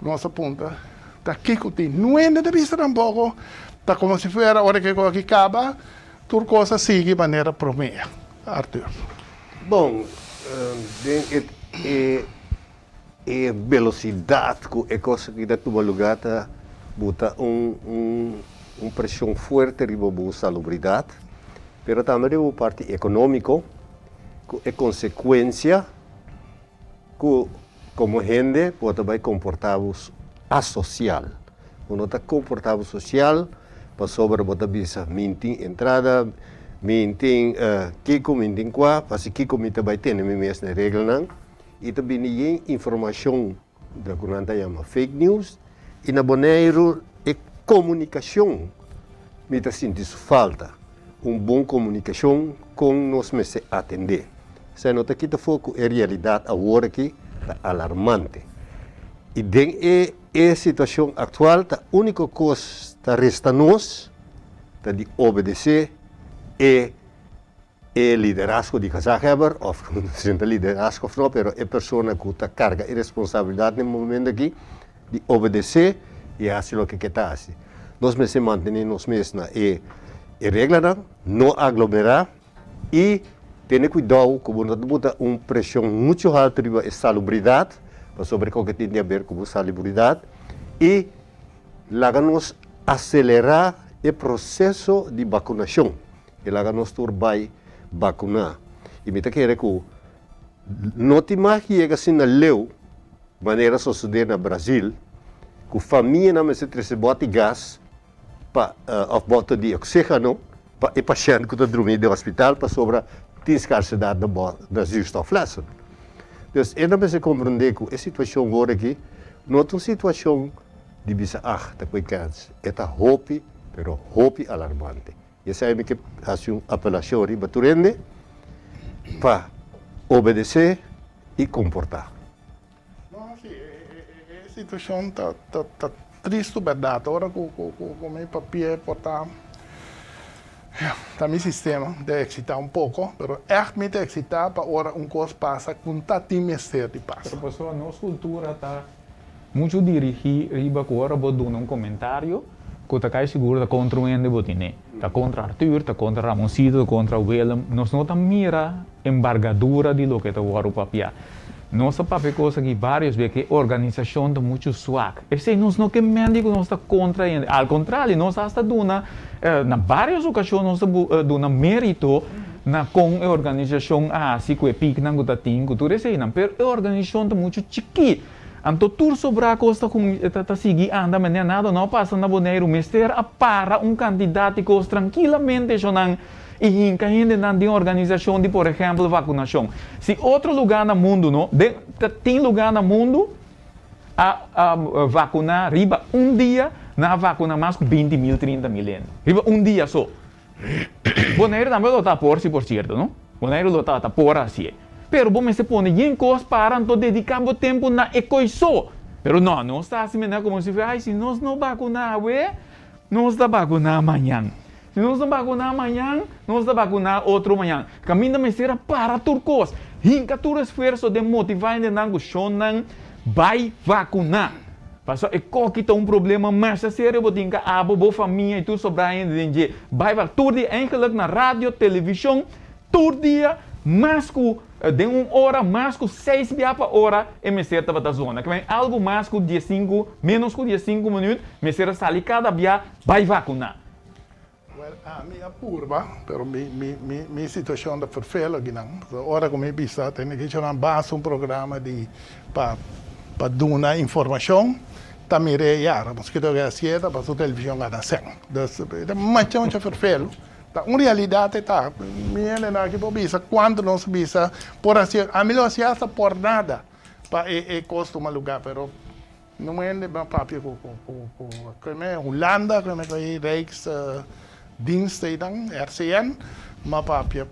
nossa ponta, tá que tem não é de vista tampouco, tá como se fosse a hora que aqui acaba, tudo coisa sigue de maneira promessa. Arthur. Bom, velocidade é coisa que dá tudo lugar a botar pressão forte riba a salubridade, mas também a parte econômica, é consequência que como gente pode vai comportar-vos asocial. Quando está comportado social, para sobre a bisa minting entrada, minting kiko minting qua, pasti kiko minta vai ter mesmo na regra não, e também ninguém informação da que chama fake news e na Bonaire é comunicação, minta sinto isso falta, bom comunicação com nós me se atender. Se não está aqui foco é realidade agora aqui tá alarmante. E dentro da situação atual, a única coisa que resta nós é de obedecer e liderazgo de Kazakheber, ou não liderazgo não, mas é pessoa que está carga e responsabilidade no momento aqui de obedecer e fazer o que está fazendo. Nós me mantenemos mesmo e regra não aglomerar e ter cuidado com uma pressão muito alta de salubridade, sobre o que tem a ver com a salubridade e nos acelerar o processo de vacunação. E nos vai vacunar. E me quer que não te mais que chega assim na lei, maneira suceder no Brasil, que a família não se trouxe bote gás para bote de oxigênio para o paciente que está dormindo no hospital para sobre a escassidade da justa inflação. Então, ainda me se compreender que a situação agora aqui não é uma situação de bisa está com câncer, é hope, pero hope alarmante. E essa é a que faço uma apelação riba turende para obedecer e comportar. Não, sim, a situação está triste, verdade. Agora com o meu papel portar meu sistema de excitar pouco, mas realmente excitar para agora coisa passa com tanto mestre de passa. Professor, nossa cultura está muito dirigida riba que agora vou dar comentário que está seguro da contra o ende botine, está contra Arthur, está contra Ramoncito, está contra Willem, nós não mira embargadura de lo que está agora o papel. Nossa papel coisa que vários vezes que a organização está muito suave. Esse nós não que mente que nós está contra ele. Ao contrário, nós está dando na várias ocasiões nós está dando mérito na com a organização assim que é pique não está tingo tudo isso aí, mas a organização está muito chique. Então tudo sobre a costa com está seguir anda mas nada não passa na Bonaire, mister a para candidato que tranquilamente não e que ainda não tem organização de, por exemplo, vacunação. Se outro lugar no mundo, não, tem lugar no mundo a vacunar, riba dia, na vacuna mais que 20 mil, 30 mil. Riba dia só. Bonaire também está por si, por certo, não? Boneiro lo tá por assim. Pero bom se põe em coisas para então dedicar o tempo na coisa. Pero não está assim, né? Como se fosse, se nós não vacunar, nós está vacunar amanhã. Se nós não vacunar amanhã, nós está vacunar outro amanhã. Caminho me será para turcos. Hinca todo esforço de motivar ainda não chonan vai vacunar. Passou e qualquer problema mais sério, vou ter que a família e tudo sobre ainda de vai vacunar. Todo dia eigenlijk na rádio, televisão, todo dia mais que de 1 hora, mais que 6 hora, e me será para a zona. Que vem algo mais que 15, menos que 15 minutos, me será sair cada dia vai vacunar. A minha curva, pero minha situação da perfeita, que não. Agora como eu penso, tem que ter um programa de para dar informação. Também rear, mas que toque a sieta para a televisão cada sem. Mas é muito perfeito. Uma realidade está. Minha na que bisa quando não se bisa por assim, a melhor se essa por nada para costuma lugar, pero não é nem papi como é Holanda, como é Rijks diensten dan RCN, maar papi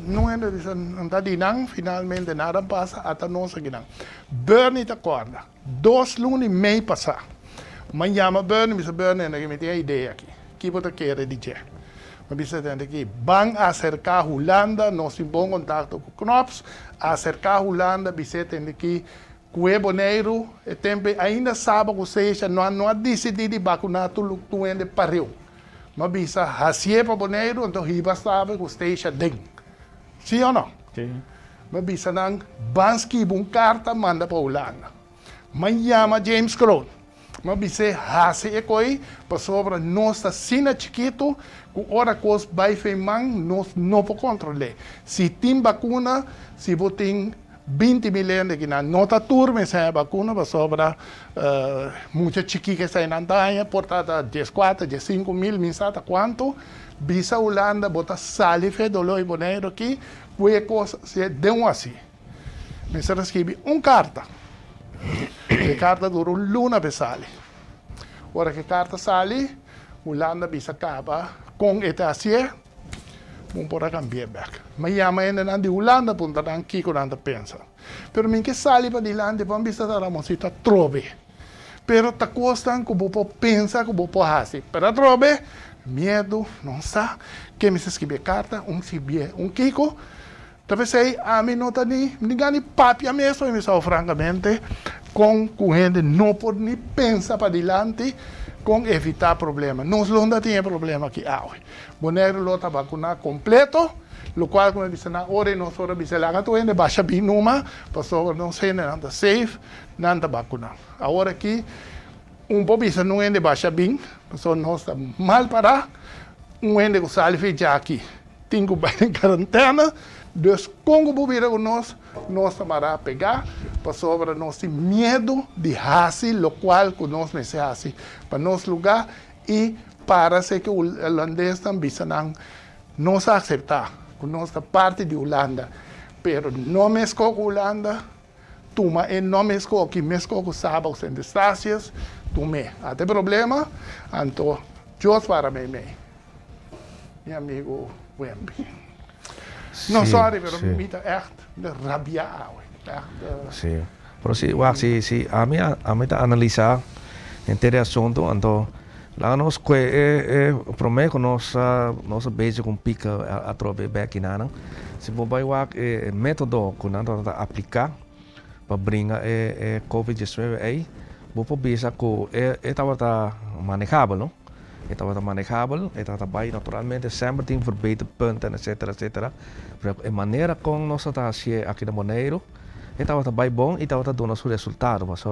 não é não dinang finalmente nada passa até nós aqui não. Bernie te acorda. 2 lunes e meio passar. Mas chama Bernie, me Bernie, que me tem a ideia aqui. Que você quer dizer? Mas você tem aqui, vão acercar a Holanda, nós temos bom contato com Knops, acercar a Holanda, você tem aqui, Cueboneiro, e tempo ainda sabe que você não ha decidido vacunar tudo que pariu. Mas bisa hasie para Boneiro, então riba sabe que você já tem. Sim ou não? Sim. Mas bisa nang banski bung carta manda para Holanda. Mas chama James Crown. Mas bisa hasie e coi para sobre nossa sina chiquito, que ora cos vai feimang nós não po controle. Se tem vacuna, se você tem 20 milhões de na nota turma sem vacuna para sobra muita chiqui que está na andanha, portada 14, 15 mil, mensata quanto, bisa Holanda bota salife dolor e boneiro aqui, que coisa se deu assim. Me se escreve carta. A carta durou luna para sair. Ora que carta sai, Holanda bisa acaba com etasia. Vamos por cambiar back. Mas já ainda não de Holanda, punta dan Kiko não pensa. Pero min que sali para dilante, vamos bisa dar a mosita trove. Pero ta costan que vou pensa que vou fazer. Para trove, medo, não sabe. Que me se escreve carta, sibie, Kiko. Talvez aí a mim não tá ninguém papi a mesmo, eu me sou francamente com gente não pode nem pensar para dilante. Com evitar problema. Nós não tem problema aqui. Boneiro lo está vacunar completo, o qual, como eu disse, na hora nós ora disse lá que tu baixa bem numa, passou não sei nada safe, nada vacunar. Agora aqui pouco disse não é baixa bem, passou nós está mal para ende que sai já aqui. Tem que ir em quarentena. Dus como bobira nós estamos a pegar, para sobre nós ter medo de fazer, o qual que nós me fazer para nosso lugar e para ser que o holandês também não aceitar, que nós é parte de Holanda, pero não me escolhe Holanda, toma e não me escolhe que me escolhe sábado sem distâncias, tome, até problema, então, Deus para mim, meu amigo Wemby. Não, sorry, pero me está echt rabiado. Sí. Pero si a mí está analizar este asunto, então lá nós prometo nós bezig com pica a trobe back nana. Se vou vai método que nós aplicar para brincar COVID-19 aí, vou bezig com estava manejável, não? Estava manejável, estava bem naturalmente, sempre tem verbeterpunten, etc. A maneira como nós estamos aqui no Boneiro, estava bem bom e estava dando os resultados, mas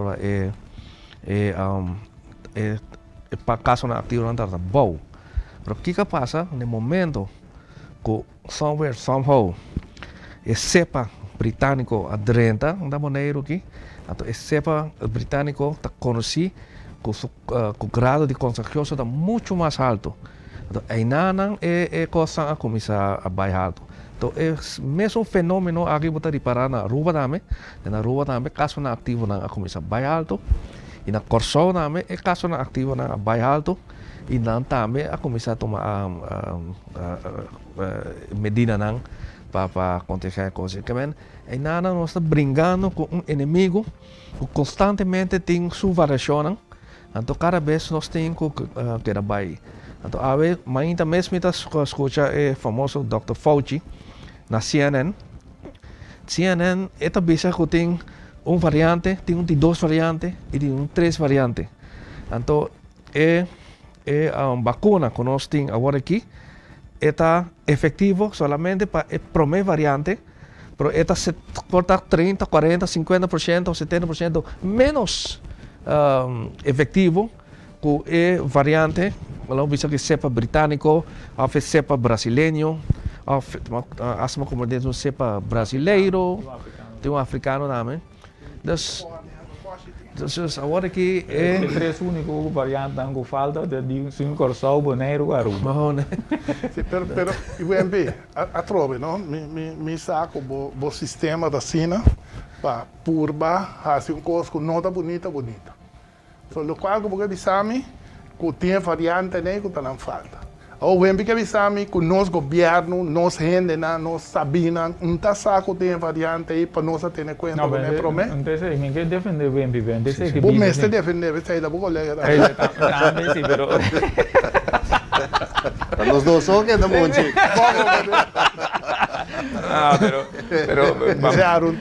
para caso na ativo não estava bom. Mas o que passa no momento que somewhere, somehow, a cepa britânico adrenta da Boneiro aqui, então a cepa britânico está conhecido com o grado de contagião está muito mais alto. Então, aí não é coisa a começar a baixar alto. Então, é mesmo fenômeno aqui você reparar na rua também, caso na ativo na começar a baixar alto, e na Corsol também é caso na ativo na baixar alto, e não também a começar a tomar medida não para contagiar cosas. Que men, e nada nos está brincando com inimigo que constantemente tem sua variação. Então cada vez nós temos que trabalhar. Então a vez, ainda mesmo escuta o famoso Dr. Fauci na CNN. CNN é também que tem variante, tem dois variantes e tem três variantes. Então é uma vacuna que nós temos agora aqui. Está efectivo solamente para a primeira variante, mas está se porta 30, 40, 50%, 70% menos efetivo que a variante, vamos dizer que cepa britânico, ou cepa brasileiro, ou como diz cepa brasileiro, tem africano também. Então, agora que é... Os três únicos variantes que falta de Sim Corsol, Bonaire e Aruba. Sì, pero UMP, a trove, no? Mi saco bo sistema da Sina, pa purba, hasi coisa com nota bonita. So, lo qual que você bisami, que tem variante nem que não falta. O UMP que bisami, que nós governo, nós gente, nós sabina, tá saco tem variante aí para nós ter conta, não é problema. Não sei, me quer defender o UMP, não sei que... O mestre defender, você da colega. Também sim, pero... Los dos son que da monte. Ah, pero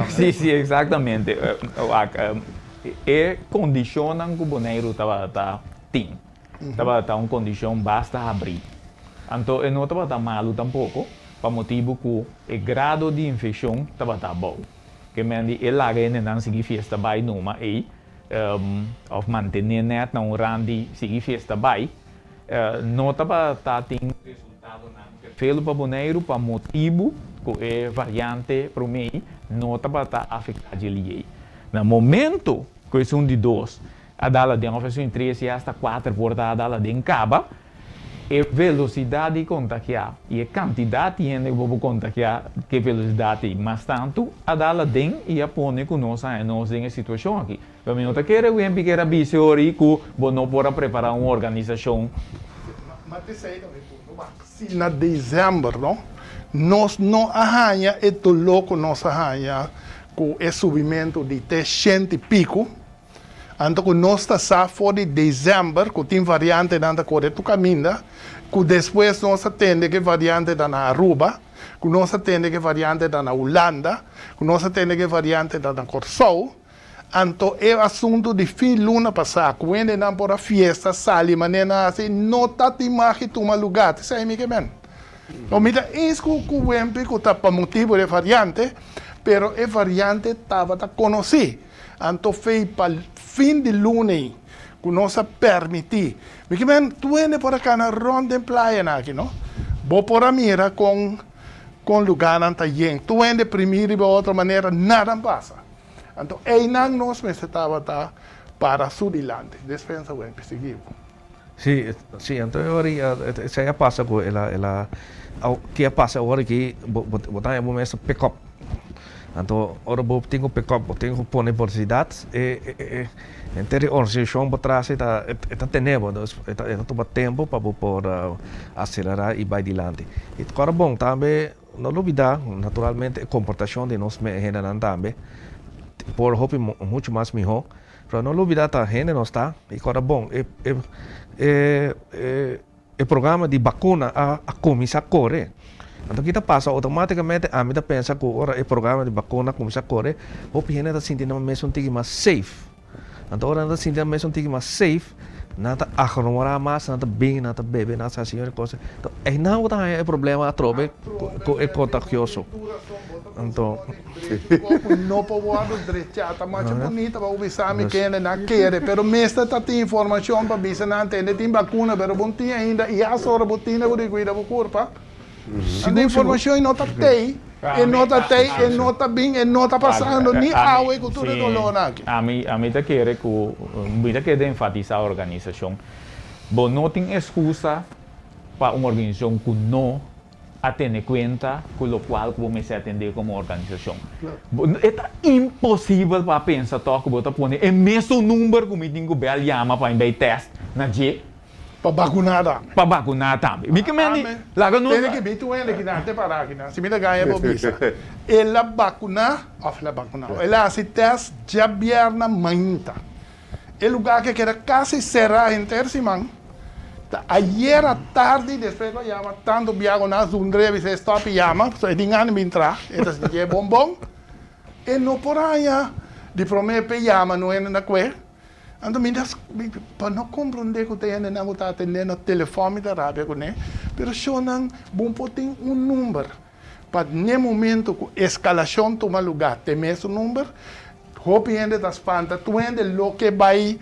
sí, exactamente. Condicionam que o boneiro estava uma condição basta abrir. Então, não estava malo tampouco, para motivo que o grado de infecção estava bom. Que mendi ele ainda não seguir festa vai numa aí, of manter net não randi seguir festa vai, não estava tendo resultado não. Felo para boneiro para motivo que é variante para mim não estava afetado ali. No momento que é de dois a dala de uma em 3 e hasta 4 por a dala de encaba, a velocidade de contagiar e a quantidade de gente que vou contagiar, que velocidade, mas tanto a dala de e a põe que nós em situação aqui. Para mim, não está querendo que a era bisori que não pode preparar uma organização. Mas te sei também, se na dezembro, não? Nós não arranha e to louco nós arranha com o subimento de 100 e pico. Então, que nós está fora de dezembro, que tem variante da correto caminho, que depois nós atende que variante da Aruba, que nós atende que variante da Holanda, que nós atende que variante da Corsol. Então, é assunto de fim de luna passada, quando não por a festa, sali, maneira assim, não está te imagem toma lugar, sabe me que bem? Então, me dá isso que o MP que está para motivo de variante, pero a variante estava a conhecer. Então, fez para fim de luna que nós permitir. Porque, tu ainda por cá na ronda em praia aqui, não? Vou por a mira com lugar não está bem. Tu ainda primeiro de outra maneira, nada passa. Então, aí não nós estava para Sudilante. Despensa o seguir. Sim, então agora isso aí passa com ela que passa agora que botar em momento pick-up. Então, agora eu tenho pick-up, tenho que pôr por cidade e entre a organização por trás está tendo tempo para por acelerar e vai adiante. E agora bom também não duvidar naturalmente a comportação de nós gente também por hope muito mais melhor. Para não duvidar a gente não está e agora bom o programa de vacuna a começar a correr. Então, kita passa automaticamente a mim pensa que agora o programa de vacuna começa a correr, o gente está sentindo mesmo um pouco mais safe. Então, agora está sentindo mesmo um pouco mais safe, nada aglomerar mais, nada bem, nada beber, nada assim, coisa. Então, aí não tem problema a trobe é contagioso. Então, não pode direita, tá mais bonita para o exame que ele não quer, pero mesmo está tem informação para bisa não entende tem vacuna, pero bom tem ainda e a sora botina por cuidar do corpo. A informação não está tem, e não está tem, e não está bem, e não está passando nem água e cultura do lona aqui. A mim está querendo que enfatizar a organização. Bom, não tem excusa para uma organização que não atende conta com o qual você atender como organização. É impossível para pensar que você pode pôr o mesmo número que o meeting chama para enviar teste na G. para vacunar. Para vacunar também. Me que meni, lá não. Tem que vir tu ainda que não te parar aqui, se me dá ganha por visa. Ela vacuna, ela vacuna. Ela se teste já vierna mainta. O lugar que queda quase cerrar em terceiro. Ayer à tarde, depois eu chama tanto viago na zundre, você stop e chama, só é dinheiro me entrar, então se é bom. E não por aí, de promete chama não é na coisa. Então me das para não compreender que tem não está atendendo o telefone da rádio com né, pero só não bom tem número para no momento que escalação toma lugar, tem esse número. Hopi ainda das pantas, tu ainda lo que vai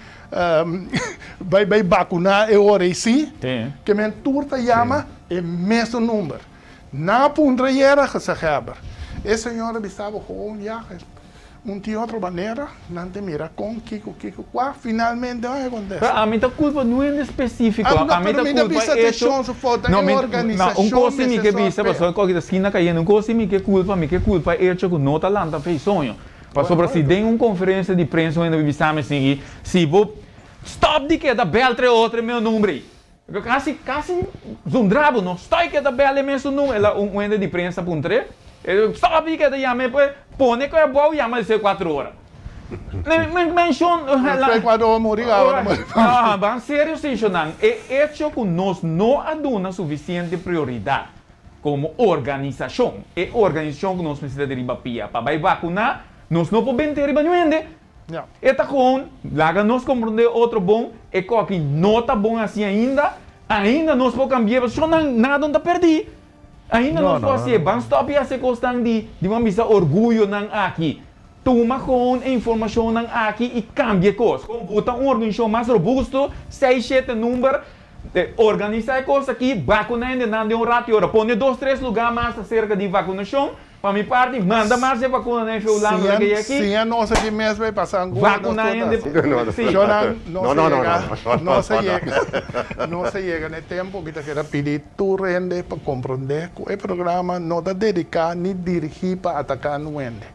vacunar é hora e sim, que men turta chama é mesmo número. Na punta era que se acaba. E senhora estava com já de outra maneira, não te mira com Kiko, qua finalmente não acontece. A mim tá culpa não é específico. A mim tá culpa é chance falta organização. Um coisa me que visa, pessoal, que da esquina caindo, um coisa me que culpa é que não tá lá, tá fez sonho. Passou para se tem uma conferência de prensa onde vi sabe assim, se vou stop de que da beltre outra meu número. Quase zundrabo não, stop que da bela meu número, ela onde de prensa puntre. Stop de que da chama depois pone que é bom chama de 4 horas. Mention 4 horas morrer agora. Ah, bem sério sim, Shonan. É hecho que nós não aduna suficiente prioridade como organização. É organização que nós precisamos de ribapia para vacunar. Nós não podemos ter banhoende. Eta com, lá nós compreender outro bom, é que não está bom assim ainda nós podemos cambiar, só nada não perdi. Ainda nós podemos fazer, vamos stop essa questão de uma missa orgulho aqui. Toma com informação aqui e cambia coisas. Como botar uma organização mais robusta, 6, 7 números, organizar coisas aqui, vacunar ainda de um rato e hora. Põe 2, 3 lugares mais acerca de vacinação. Para minha parte, manda mais vacuna na Finlândia aqui. Sim, a nossa aqui mesmo vai passar um vacuna ainda. Não se chega no tempo que quer pedir tu rende para compreender que o programa não está dedicado nem dirigido para atacar o rende.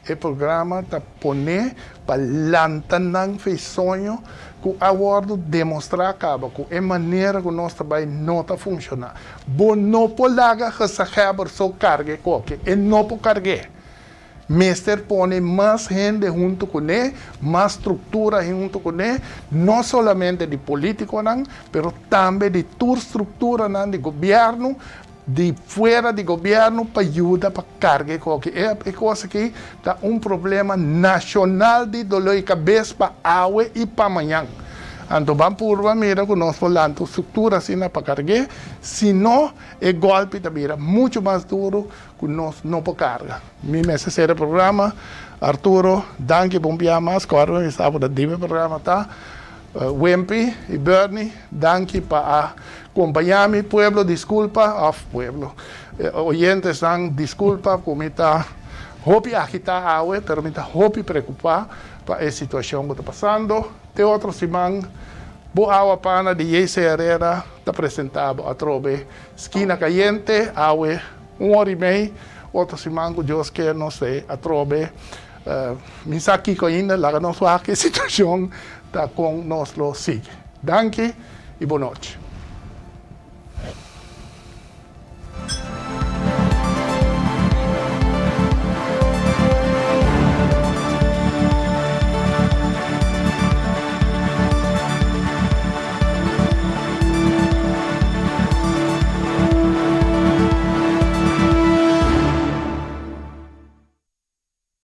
O programa está poner para lançar fez sonho que agora demonstrar acaba que é maneira que o nosso trabalho não está funcionando. Bom, não pode largar essa regra só carga qualquer, e não pode carregar. Mister põe mais gente junto com ele, mais estrutura junto com ele, não somente de político, mas também de toda estrutura de governo, de fora do governo para ajudar para carregar qualquer. É coisa que dá problema nacional de dolor de cabeça para água e para amanhã. Então, vamos por mira que nós falamos estrutura assim para carregar, senão o golpe também muito mais duro que nós não podemos carregar. Esse programa, Arturo, danke por enviar mais, claro, estava no programa, tá? Wempi e Bernie, danke para acompanhar-me, pueblo, desculpa, pueblo. Oyentes dan desculpa por me estar agitar a água, pero me está preocupar para a situação que está passando. Tem outra semana, boa água pana de Jesse Herrera, está apresentado a trove esquina caliente, água 1 hora e meia. Outra semana que Deus quer, não sei, a trove. Me aqui ainda, lá não sei que situação está com nós lo sigue. Danke e boa noite.